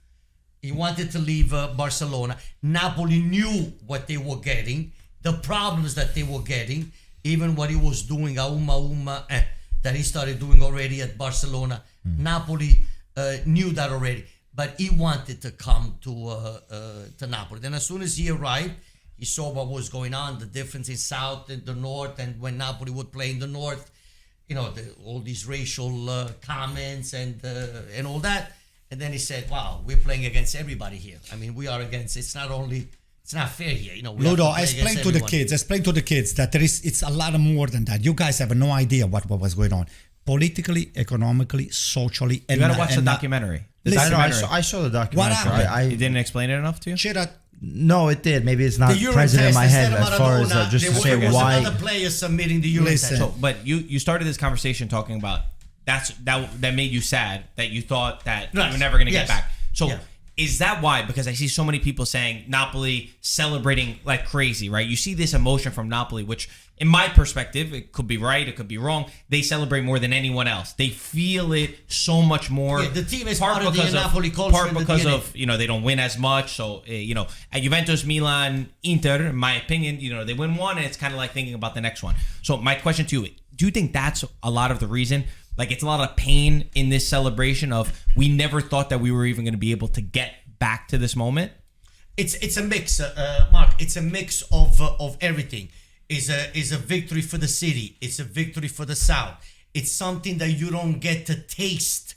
He wanted to leave Barcelona. Napoli knew what they were getting, the problems that they were getting, even what he was doing, that he started doing already at Barcelona. Napoli knew that already, but he wanted to come to Napoli. Then as soon as he arrived, He saw what was going on, the difference in South and the North, and when Napoli would play in the North, all these racial comments and all that. And then he said, wow, we're playing against everybody here. I mean, we are against, it's not fair here. Ludo, explain to the kids that it's a lot more than that. You guys have no idea what was going on. Politically, economically, socially. You gotta watch the documentary. I saw the documentary. It didn't explain it enough to you? No, it did. Maybe it's not present in my head as far as just to say why. Another player submitting the Euro test. So, but you started this conversation talking about that made you sad, that you thought that you were never going to get back. So is that why? Because I see so many people saying Napoli celebrating like crazy, right? You see this emotion from Napoli, which in my perspective, it could be right, it could be wrong. They celebrate more than anyone else. They feel it so much more. Yeah, the team is part of the Napoli culture. Part because of, they don't win as much. So, at Juventus, Milan, Inter, in my opinion, they win one and it's kind of like thinking about the next one. So my question to you, do you think that's a lot of the reason? Like it's a lot of pain in this celebration of we never thought that we were even going to be able to get back to this moment? It's a mix, Mark. It's a mix of everything. Is a victory for the city. It's a victory for the South. It's something that you don't get to taste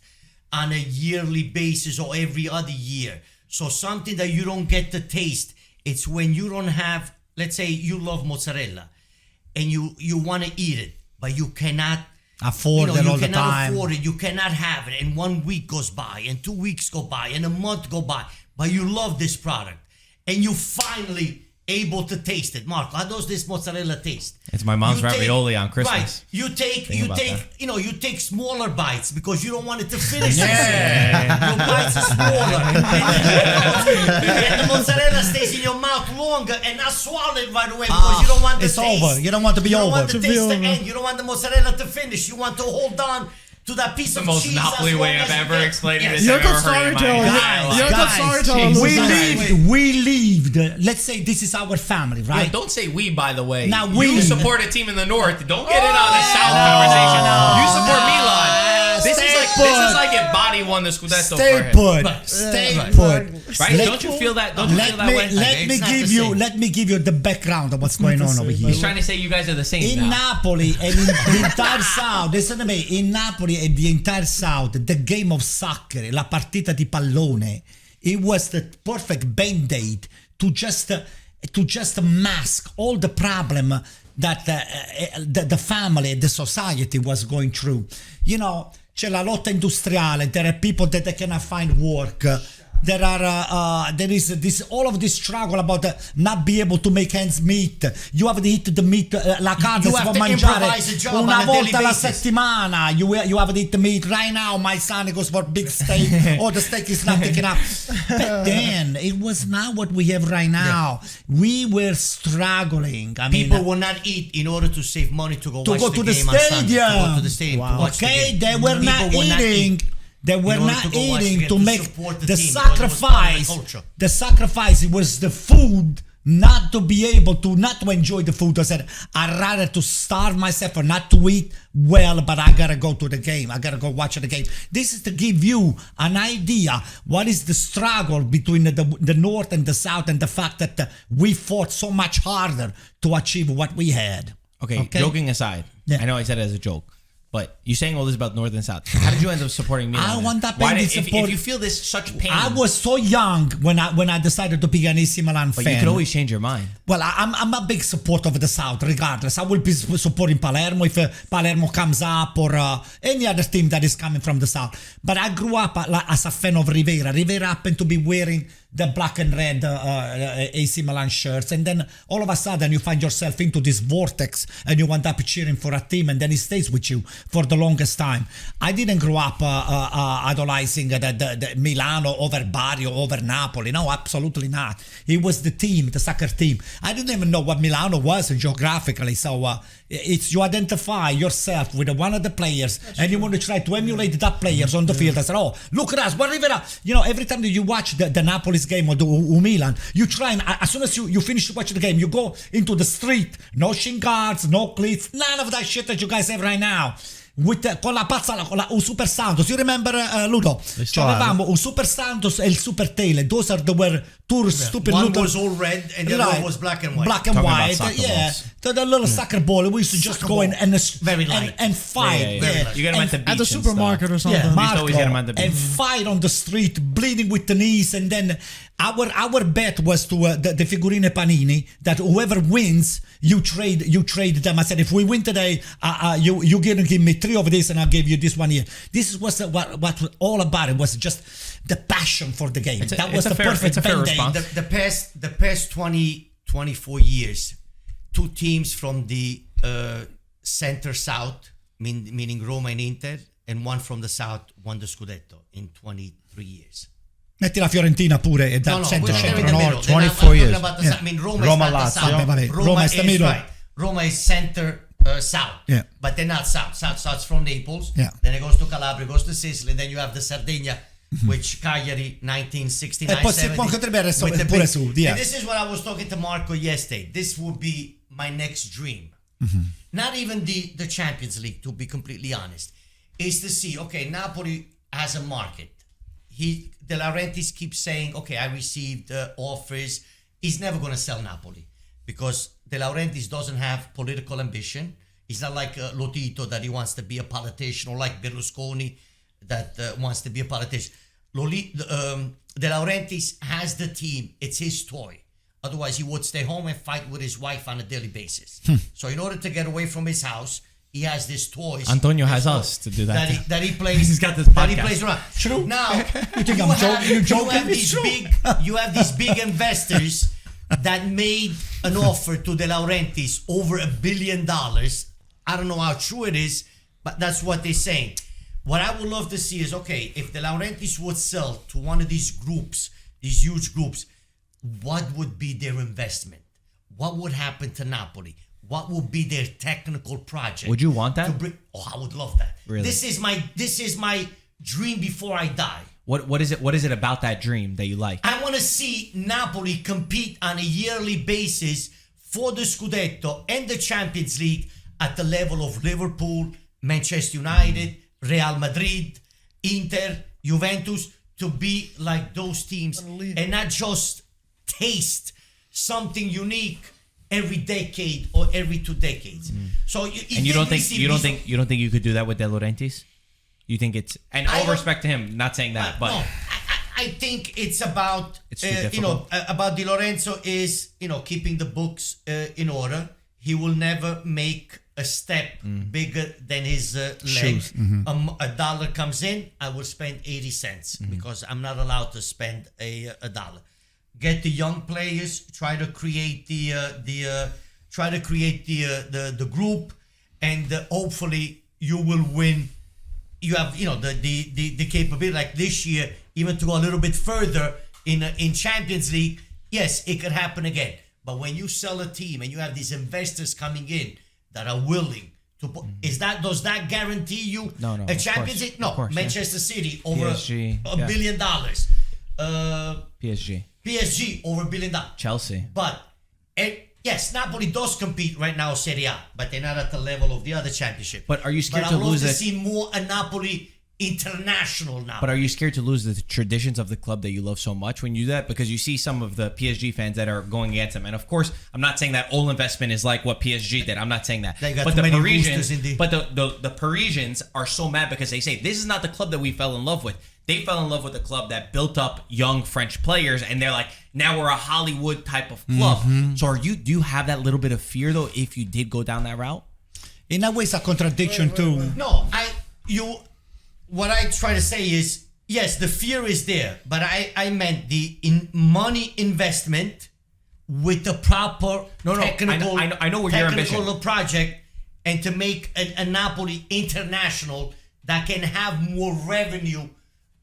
on a yearly basis or every other year. So something that you don't get to taste. It's when you don't have, let's say you love mozzarella and you want to eat it, but you cannot afford it all the time. You cannot afford it. You cannot have it. And 1 week goes by and 2 weeks go by and a month go by, but you love this product and you finally able to taste it. Marco, how does this mozzarella taste? It's my mom's ravioli on Christmas. Right. You take smaller bites because you don't want it to finish. Your bites are smaller. And the mozzarella stays in your mouth longer and not swallowed right away because you don't want the taste. It's over. You don't want to be over. You don't want the taste to end. You don't want the mozzarella to finish. You want to hold on to that piece of cheese. The most Napoli way I've ever explained it. You're a good storyteller. You're a good storyteller. We lived. Let's say this is our family, right? Yeah, don't say we, by the way. Now you support a team in the North. Don't get in on the South conversation. You support Milan. This is like if Body won the Scudetto for him. Stay put. Right? Don't you feel that? Don't you feel that way? Let me give you the background of what's going on over here. He's trying to say you guys are the same. In Napoli and in the entire South, listen to me. In Napoli and the entire South, the game of soccer, la partita di pallone, it was the perfect band-aid to just mask all the problem that the family, the society was going through. C'è la lotta industriale. There are people that they cannot find work. There is this all of this struggle about not be able to make ends meet. You have to eat the meat. La carne si può mangiare una volta alla settimana. You have to eat the meat. Right now, my son goes for big steak. The steak is not taken up. But then it was not what we have right now. Yeah. We were struggling. People will not eat in order to save money to go to the stadium. Wow. Okay, they were not eating. They were not eating to make the sacrifice. The sacrifice was the food, not to be able to, not to enjoy the food. I said, I'd rather to starve myself or not to eat well, but I gotta go to the game. I gotta go watch the game. This is to give you an idea what is the struggle between the North and the South and the fact that we fought so much harder to achieve what we had. Okay? Joking aside, I know I said it as a joke. But you're saying all this about North and South. How did you end up supporting Milan? I want that support. If you feel this such pain, I was so young when I decided to be an AC Milan fan. But you could always change your mind. Well, I'm a big supporter of the South, regardless. I will be supporting Palermo if Palermo comes up or any other team that is coming from the South. But I grew up as a fan of Rivera. Rivera happened to be wearing the black and red AC Milan shirts, and then all of a sudden you find yourself into this vortex and you end up cheering for a team, and then it stays with you for the longest time. I didn't grow up idolizing the Milano over Bari or over Napoli. No, absolutely not. It was the team, the soccer team. I didn't even know what Milano was geographically, so it's you identify yourself with one of the players. That's and true. You want to try to emulate that players on the field. I said, oh, look at us, we're Rivera. Every time that you watch the Napoli's game or the Milan, you try and as soon as you finish to watch the game, you go into the street, no shin guards, no cleats, none of that shit that you guys have right now. Con la pazza, un Super Santos. You remember Ludo? Avevamo un Super Santos e il Super Tele. Those were two stupid one little. was all red and the other one was black and white. Black and Talking about white, soccer yeah. balls. The little soccer ball. We used to just go in and Very light. and fight. Yeah. You get them at the beach At the and supermarket stuff. or something. Yeah, We used to always get 'em at the and beach. fight on the street, bleeding with the knees, and then our bet was to the figurine panini that whoever wins, you trade them. I said, if we win today, you give me 3 of this, and I'll give you this one here. This was what all about it was just the passion for the game. That was the perfect response. The past 24 years, 2 teams from the center south, meaning Roma and Inter, and 1 from the south won the Scudetto in 23 years. Metti la Fiorentina pure e da They're in the centro-nord. middle. 24 years. I mean, Roma Roma, is not the Lazio. south. Vabbè, Roma is the middle. Right. Roma is center south. Yeah. But they're not south. South starts from Naples. Yeah. Then it goes to Calabria, goes to Sicily. Then you have the Sardinia, which Cagliari, 1969, E poi si 70, può potrebbe essere with the pure big- sud, yeah. And this is what I was talking to Marco yesterday. This would be my next dream. Not even the Champions League, to be completely honest, is to see, okay, Napoli has a market. De Laurentiis keeps saying, okay, I received offers. He's never going to sell Napoli because De Laurentiis doesn't have political ambition. He's not like Lotito that he wants to be a politician, or like Berlusconi that wants to be a politician. De Laurentiis has the team. It's his toy. Otherwise, he would stay home and fight with his wife on a daily basis. So in order to get away from his house, he has these toys. Antonio These has toys us to do that. That he plays. He's got this That he podcast. plays around. True. Now You think I'm joking? You're joking? you have these big investors that made an offer to De Laurentiis over $1 billion. I don't know how true it is, but that's what they're saying. What I would love to see is, okay, if De Laurentiis would sell to one of these groups, these huge groups, what would be their investment? What would happen to Napoli? What would be their technical project? Would you want that? I would love that. Really? This is my dream before I die. What is it? What is it about that dream that you like? I want to see Napoli compete on a yearly basis for the Scudetto and the Champions League at the level of Liverpool, Manchester United, Real Madrid, Inter, Juventus, to be like those teams and not just taste something unique every decade or every 2 decades. So You don't think you could do that with De Laurentiis? You think it's, and all respect to him, not saying that, but no, I think it's about It's too difficult. about Di Lorenzo is keeping the books in order. He will never make a step bigger than his leg. A dollar comes in, I will spend 80 cents because I'm not allowed to spend a dollar. Get the young players, try to create the group, and hopefully you will win. You have the capability, like this year, even to go a little bit further in Champions League. Yes, it could happen again. But when you sell a team and you have these investors coming in that are willing to put, does that guarantee you No, a Champions League? No, course, Manchester City over PSG, $1 billion. PSG over $1 billion. Chelsea. But yes, Napoli does compete right now Serie A, but they're not at the level of the other championship. But are you scared but to I'd love lose to it? see more a Napoli international now. But are you scared to lose the traditions of the club that you love so much when you do that? Because you see some of the PSG fans that are going against them. And of course, I'm not saying that all investment is like what PSG did. I'm not saying that. They got But too the many Parisians, boosters in the- but the Parisians are so mad because they say this is not the club that we fell in love with. They fell in love with a club that built up young French players, and they're like, now we're a Hollywood type of club. So do you have that little bit of fear though if you did go down that route? In a way, it's a contradiction too. No, what I try to say is, yes, the fear is there, but I meant the money investment with the proper technical, I know where your ambition. technical project, and to make a Napoli international that can have more revenue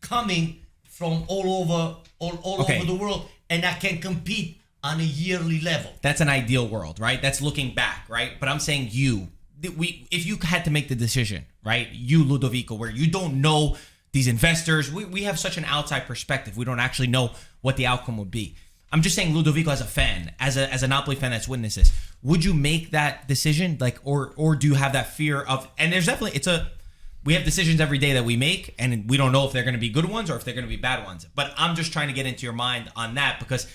coming from all over the world, and that can compete on a yearly level. That's an ideal world, right? That's looking back, right? But I'm saying if you had to make the decision, right? You, Ludovico, where you don't know these investors, we have such an outside perspective. We don't actually know what the outcome would be. I'm just saying, Ludovico, as a fan, as a Napoli fan that's witnessed this, would you make that decision, like, or do you have that fear of? And there's definitely we have decisions every day that we make, and we don't know if they're going to be good ones or if they're going to be bad ones. But I'm just trying to get into your mind on that, because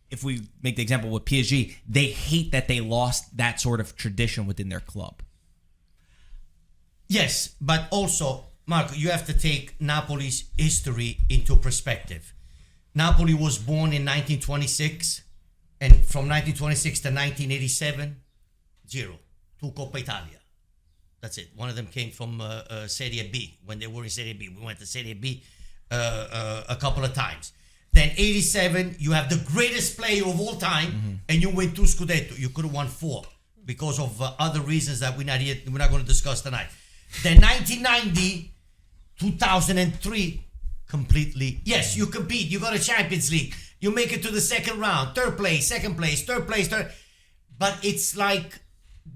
if we make the example with PSG, they hate that they lost that sort of tradition within their club. Yes, but also, Marco, you have to take Napoli's history into perspective. Napoli was born in 1926, and from 1926 to 1987, 0. 2 Coppa Italia. That's it. One of them came from Serie B, when they were in Serie B. We went to Serie B a couple of times. Then 87, you have the greatest player of all time, and you win 2 Scudetto. You could have won 4 because of other reasons that we're not going to discuss tonight. Then 1990, 2003, completely. Yes, you compete. You got a Champions League. You make it to the second round, third place, second place, third place, third. But it's like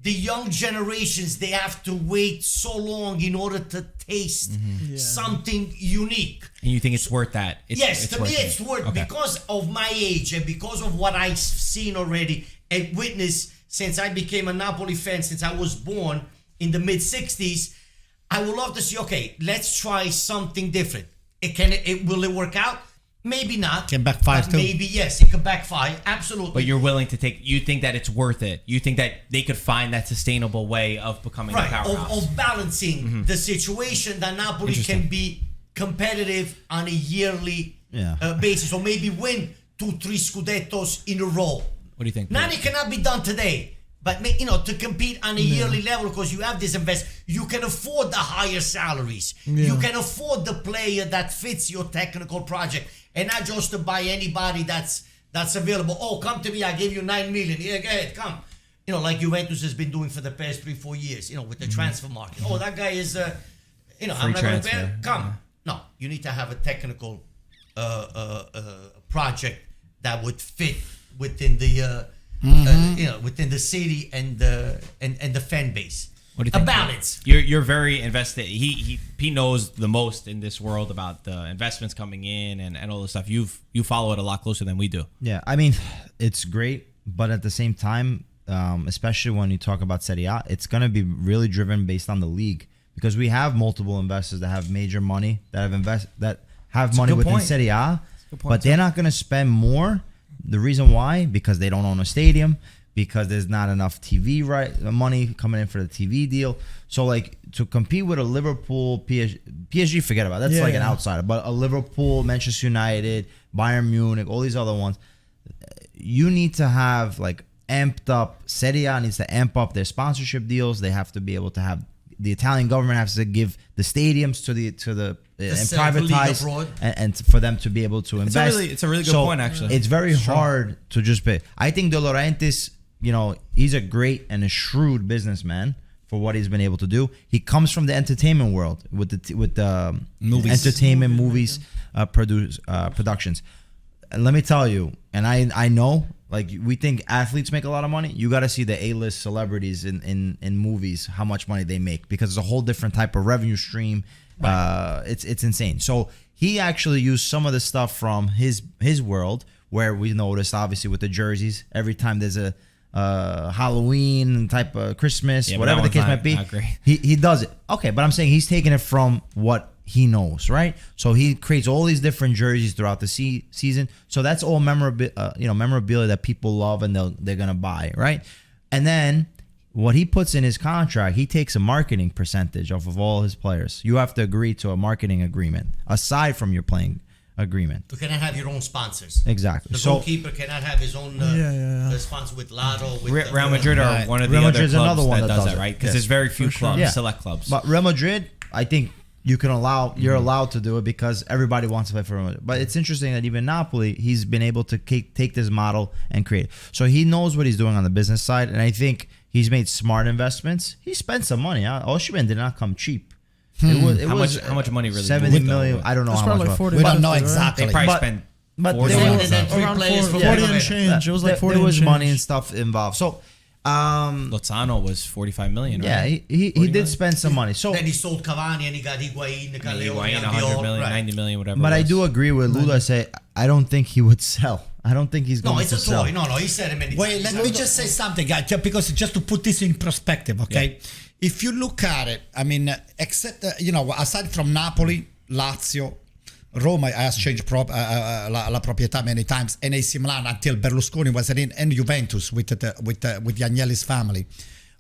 the young generations, they have to wait so long in order to taste something unique. And you think it's worth that? Yes, to me it's worth Okay. because of my age and because of what I've seen already and witnessed since I became a Napoli fan, since I was born in the mid-60s. I would love to see, okay, let's try something different. Will it work out? Maybe not. Can backfire too. Maybe yes, it can backfire. Absolutely. But you're willing to take. You think that it's worth it. You think that they could find that sustainable way of becoming a powerhouse. Of balancing the situation that Napoli can be competitive on a yearly basis, or maybe win 2-3 Scudettos in a row. What do you think? Now it cannot be done today. But to compete on a yearly level, because you have this you can afford the higher salaries. You can afford the player that fits your technical project, and not just to buy anybody that's available. Oh, come to me, I give you 9 million. Yeah, go ahead, come. Like Juventus has been doing for the past 3-4 years. With the transfer market. Oh, that guy is. I'm not going to come. No, you need to have a technical project that would fit within the. Within the city and the fan base. What do you think? A balance. You're very invested. He knows the most in this world about the investments coming in and all this stuff. You follow it a lot closer than we do. Yeah, I mean, it's great, but at the same time, especially when you talk about Serie A, it's going to be really driven based on the league, because we have multiple investors that have major money that have money within Serie A, but they're not going to spend more. The reason why? Because they don't own a stadium, because there's not enough TV money coming in for the TV deal. So like to compete with a Liverpool, PSG, forget about it. That's an outsider. But a Liverpool, Manchester United, Bayern Munich, all these other ones, you need to have like amped up. Serie A needs to amp up their sponsorship deals. They have to be able to have, the Italian government has to give the stadiums to the and privatize and for them to be able to invest. It's a really good point, actually. It's very hard to just pay. I think De Laurentiis, he's a great and a shrewd businessman for what he's been able to do. He comes from the entertainment world with the movies. Entertainment movies productions. And let me tell you, and I know, like, we think athletes make a lot of money. You got to see the A-list celebrities in movies, how much money they make, because it's a whole different type of revenue stream. Right. It's insane. So he actually used some of the stuff from his world, where we noticed, obviously, with the jerseys, every time there's a Halloween type of Christmas, whatever the case might be, he does it. Okay, but I'm saying he's taking it from what he knows, right? So he creates all these different jerseys throughout the season. So that's all memorabilia that people love and they're gonna buy, right? And then what he puts in his contract, he takes a marketing percentage off of all his players. You have to agree to a marketing agreement aside from your playing agreement. You cannot have your own sponsors. Exactly. The goalkeeper cannot have his own sponsor with Lotto. With Real Madrid are one of the other clubs another one that does that, right? Because there's very few clubs, select clubs. But Real Madrid, I think you're allowed to do it because everybody wants to play for Real Madrid. But it's interesting that even Napoli, he's been able to take this model and create it. So he knows what he's doing on the business side, and I think he's made smart investments. He spent some money. Osimhen did not come cheap. How much money really? 70 million. I don't know how much. Like 40, we don't know exactly. They probably spent. But around 40 and change. It was like 40. There was money and stuff involved. So Lozano was 45 million. Yeah, right? he did spend some money. So then he sold Cavani and he got Higuain, Higuain 100 million, 90 million, whatever. But I do agree with Ludo. I say I don't think he would sell. I don't think he's going to sell. No, it's a toy. No, he said it many times. Wait, let me just say something, guys, because just to put this in perspective, okay? if you look at it, I mean, except aside from Napoli, Lazio, Roma has changed la proprietà many times, and AC Milan until Berlusconi was in, and Juventus with the Agnelli's family.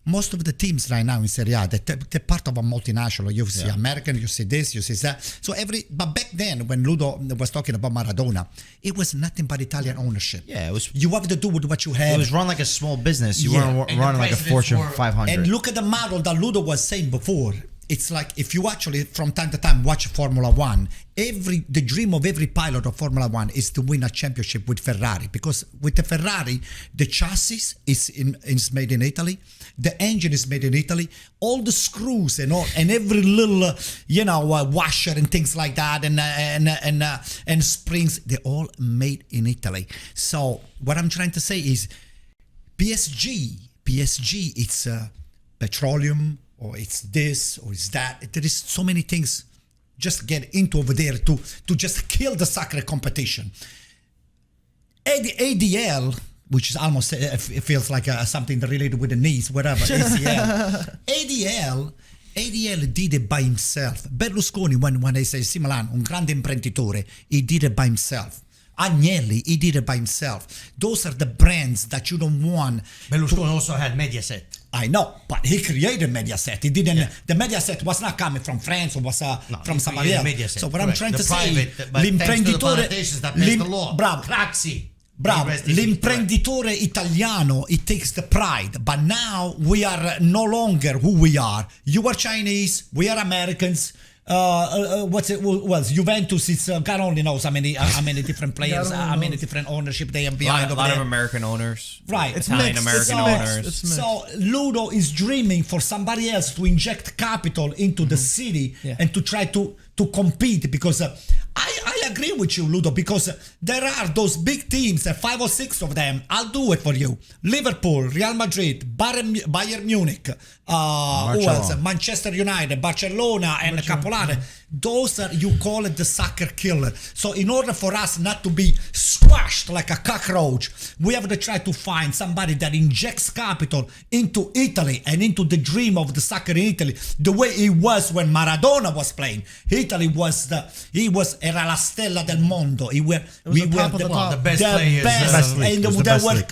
Most of the teams right now in Serie A, they're part of a multinational. You see American, you see this, you see that. So but back then, when Ludo was talking about Maradona, it was nothing but Italian ownership. Yeah, it was. You have to do with what you have. It was run like a small business. You weren't run like a Fortune 500. And look at the model that Ludo was saying before. It's like if you actually from time to time watch Formula One, the dream of every pilot of Formula One is to win a championship with Ferrari, because with the Ferrari, the chassis is made in Italy, the engine is made in Italy, all the screws and every little washer and things like that and springs, they're all made in Italy. So what I'm trying to say is PSG, it's petroleum, or it's this, or it's that. There is so many things just get into over there to just kill the soccer competition. ADL, which is almost, it feels like something related with the knees, whatever, ACL. ADL did it by himself. Berlusconi, when they say Milan, un grande imprenditore, he did it by himself. Agnelli, he did it by himself. Those are the brands that you don't want. Berlusconi also had Mediaset. I know, but he created Mediaset. He didn't. Yeah. The Mediaset was not coming from France or was from somebody else. Mediaset, so what correct. I'm trying to say, l'imprenditore, bravo, l'imprenditore italiano, it takes the pride. But now we are no longer who we are. You are Chinese, we are Americans. Juventus is God only knows how many different players, how many different ownership they have behind. A lot of American owners, right? It's Italian American owners. So Ludo is dreaming for somebody else to inject capital into the city and to try to compete, because I agree with you, Ludo, because there are those big teams, 5 or 6 of them. I'll do it for you. Liverpool, Real Madrid, Bayern Munich, who else? Manchester United, Barcelona, and Capolare. Those are, you call it the soccer killer. So in order for us not to be squashed like a cockroach, we have to try to find somebody that injects capital into Italy and into the dream of the soccer in Italy, the way it was when Maradona was playing. Italy was era la stella del mondo. We were the best players.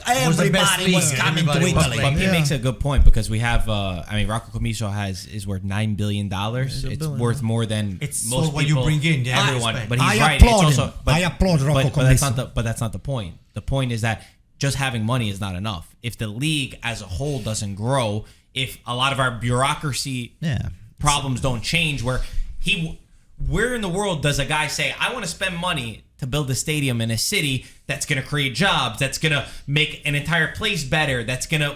Everybody was coming to Italy. But he makes a good point, because we have, Rocco Commisso is worth $9 billion. It's worth more than most what people. You bring in, everyone. But he's I right. Applaud it's him. also, I applaud Rocco Commisso. But that's not the point. The point is that just having money is not enough. If the league as a whole doesn't grow, if a lot of our bureaucracy problems don't change, where in the world does a guy say, I want to spend money to build a stadium in a city that's going to create jobs, that's going to make an entire place better,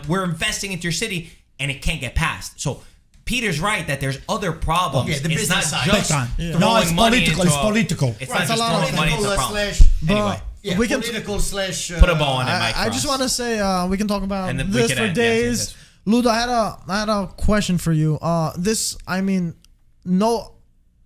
we're investing into your city, and it can't get passed. So Peter's right that there's other problems. The it's not business just side. No, it's political. It's political. It's not just throwing money into problems. Anyway. Yeah, we can political / put a bow on it, Mike. I just want to say we can talk about And this for days. Yes. Ludo, I had a question for you.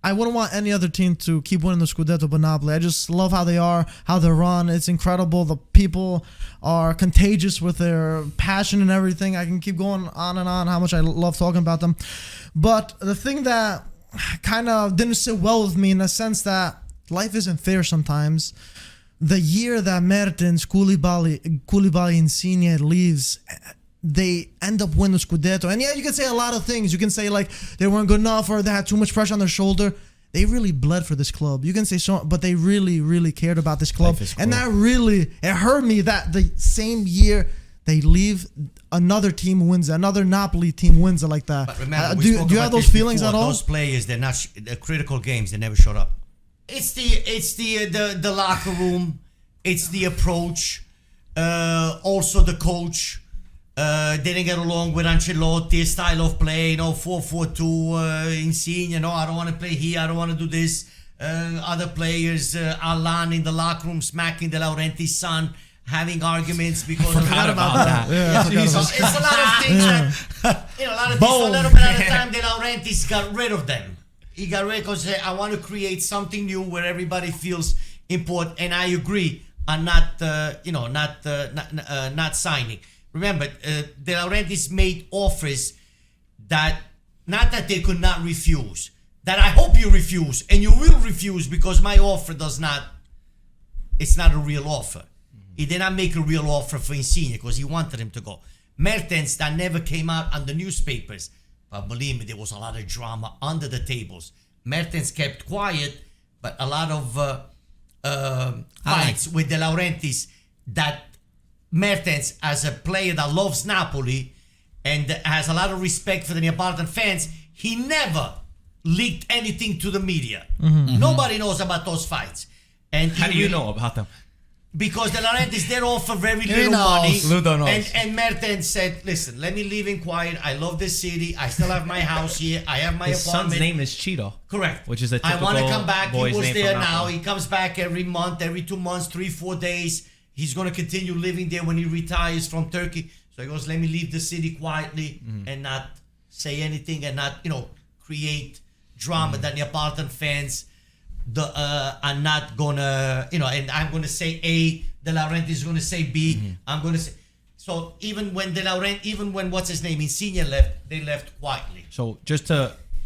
I wouldn't want any other team to keep winning the Scudetto but Napoli. I just love how they are, how they're run. It's incredible. The people are contagious with their passion and everything. I can keep going on and on how much I love talking about them. But the thing that kind of didn't sit well with me, in the sense that life isn't fair sometimes. The year that Mertens, Koulibaly, Insigne leaves, they end up winning the Scudetto. And yeah, you can say a lot of things. You can say like they weren't good enough, or they had too much pressure on their shoulder. They really bled for this club. You can say so, but they really, really cared about this club. And that really, it hurt me that the same year they leave, another team wins, another Napoli team wins it like that. But remember, do you have those feelings at all? Those players, they're not the critical games. They never showed up. It's the locker room. It's the approach. Also the coach. Didn't get along with Ancelotti, style of play, 4-4-2, Insigne, I don't want to play here, I don't want to do this. Other players, Alan in the locker room smacking De Laurentiis' son, having arguments because of Forgot about that. It's a lot of things that, a little bit at a time, De Laurentiis got rid of them. He got rid because I want to create something new where everybody feels important, and I agree on not signing. Remember, De Laurentiis made offers that not that they could not refuse, that I hope you refuse, and you will refuse because my offer it's not a real offer. He did not make a real offer for Insigne because he wanted him to go. Mertens, that never came out on the newspapers. But believe me, there was a lot of drama under the tables. Mertens kept quiet, but a lot of fights with De Laurentiis that Mertens, as a player that loves Napoli and has a lot of respect for the Neapolitan fans, he never leaked anything to the media. Nobody knows about those fights. And How do you know about them? Because De Laurentiis, they're offer very little money. Ludo knows. And Mertens said, listen, let me live in quiet. I love this city. I still have my house here. I have my His apartment. son's name is Cheeto. Correct. Which is a I typical want to come back. He boy's was name there from now. Napoli. He comes back every month, every 2 months, 3-4 days. He's going to continue living there when he retires from Turkey. So he goes, let me leave the city quietly and not say anything and not, create drama that Neapolitan fans are not gonna, and I'm gonna say A, De Laurentiis is gonna say B. I'm gonna say. So even when what's his name, Insigne left, they left quietly. So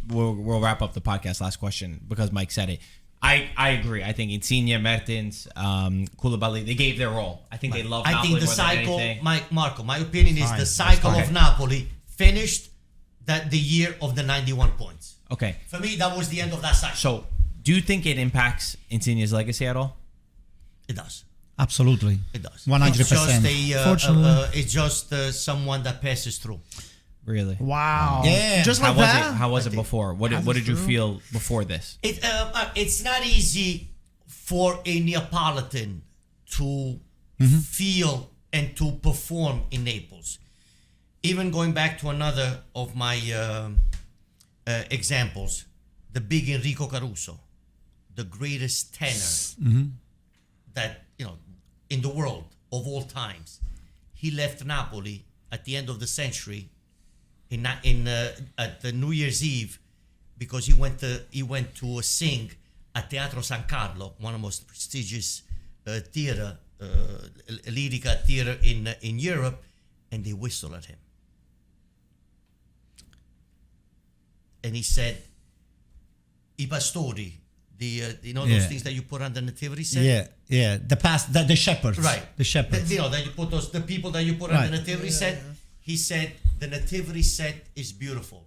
we'll wrap up the podcast. Last question, because Mike said it. I agree. I think Insigne, Mertens, Koulibaly, they gave their all. I think they love Napoli. I think the more than cycle, anything. Marco, my opinion is Fine. the cycle That's of fine. Napoli finished the year of the 91 points. Okay. For me, that was the end of that cycle. So, do you think it impacts Insigne's legacy at all? It does. Absolutely. It does. 100%. Fortunately. It's just someone that passes through. Really? Wow. Yeah. Just How like was that. it? How was it before? What did you feel before this? It's not easy for a Neapolitan to feel and to perform in Naples. Even going back to another of my examples, the big Enrico Caruso, the greatest tenor that in the world of all times. He left Napoli at the end of the century at the New Year's Eve because he went to sing at Teatro San Carlo, one of the most prestigious theater, lyrica theater in Europe, and they whistled at him. And he said, "I pastori, those things that you put on the nativity set." Yeah. The shepherds. Right. The shepherds. That you put the people that you put on Right. the nativity set. He said the nativity set is beautiful,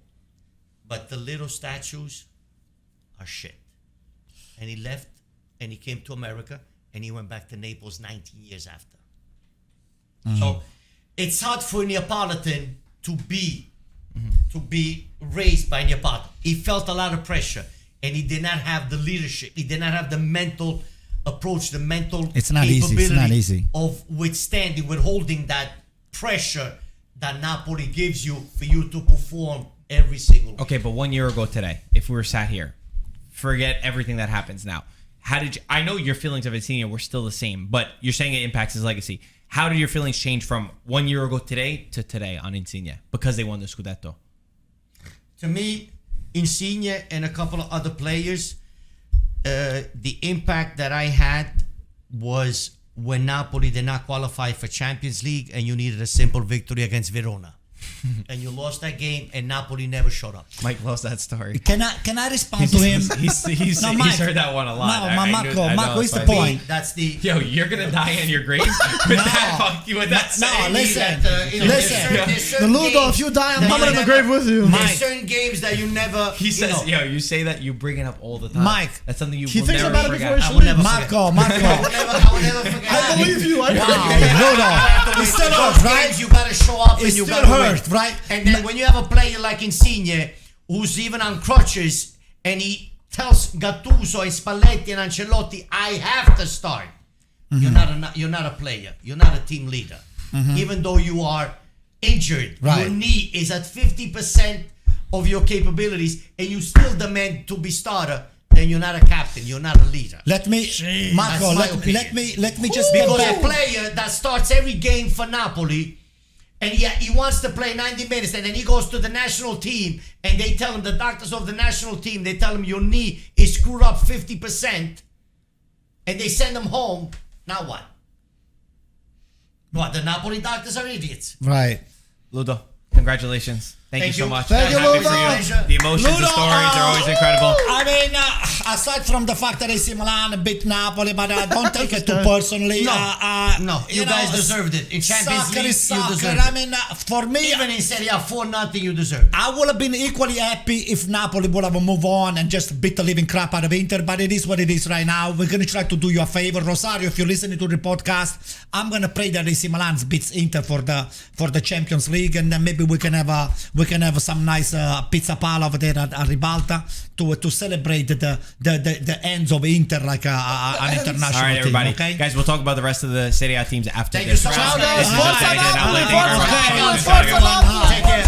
but the little statues are shit. And he left, and he came to America, and he went back to Naples 19 years after. So it's hard for a Neapolitan to be raised by Neapolitan. He felt a lot of pressure, and he did not have the leadership. He did not have the mental approach, the mental It's not easy. It's not easy. of withholding that pressure that Napoli gives you for you to perform every single week. Okay, but 1 year ago today, if we were sat here, forget everything that happens now. How did you? I know your feelings of Insigne were still the same, but you're saying it impacts his legacy. How did your feelings change from 1 year ago today to today on Insigne because they won the Scudetto? To me, Insigne and a couple of other players, the impact that I had was when Napoli did not qualify for Champions League and you needed a simple victory against Verona. And you lost that game and Napoli never showed up. Mike loves that story. Can I respond to him? He's No, Mike. heard that one a lot. No, I Marco, what's the it's point? That's the... Yo, you're gonna die in your grave with that saying. Listen. The Ludo, if you die, I'm coming in the grave with you. There's certain games that you never... He says, you say that, you bring it up all the time. Mike. That's something you He will thinks never about it forget. before he I will never Marco. I will never forget. I believe you. I Ludo. It still hurts, right? You gotta show up It and you still gotta win. hurts, right? And then when you have a player like Insigne, who's even on crutches, and he tells Gattuso and Spalletti and Ancelotti, "I have to start." You're not a player. You're not a team leader. Even though you are injured, Right. your knee is at 50% of your capabilities, and you still demand to be starter. Then you're not a captain. You're not a leader. Marco, That's my let me just get Because back. a player that starts every game for Napoli and he wants to play 90 minutes and then he goes to the national team and they tell him, the doctors of the national team, they tell him your knee is screwed up 50% and they send him home. Now what? What, the Napoli doctors are idiots. Right. Ludo, congratulations. Thank you so much. Thank you, Happy for Ludo. The emotions, the Ludo, stories are always incredible. I mean, aside from the fact that AC Milan beat Napoli, but don't take it too personally. No, you guys deserved it. In Champions soccer League, is you soccer. deserved I it. mean, for me, Even in Serie A 4-0, you deserved it. I would have been equally happy if Napoli would have moved on and just beat the living crap out of Inter, but it is what it is right now. We're going to try to do you a favor. Rosario, if you're listening to the podcast, I'm going to pray that AC Milan beats Inter for the Champions League, and then maybe we can have some nice pizza pala over there at Ribalta to celebrate the ends of Inter like an international All right, team. everybody. Okay? Guys, we'll talk about the rest of the Serie A teams after Thank this. you so much, guys. This is Forza just Napoli, Thank you very much. Forza Napoli. Take care.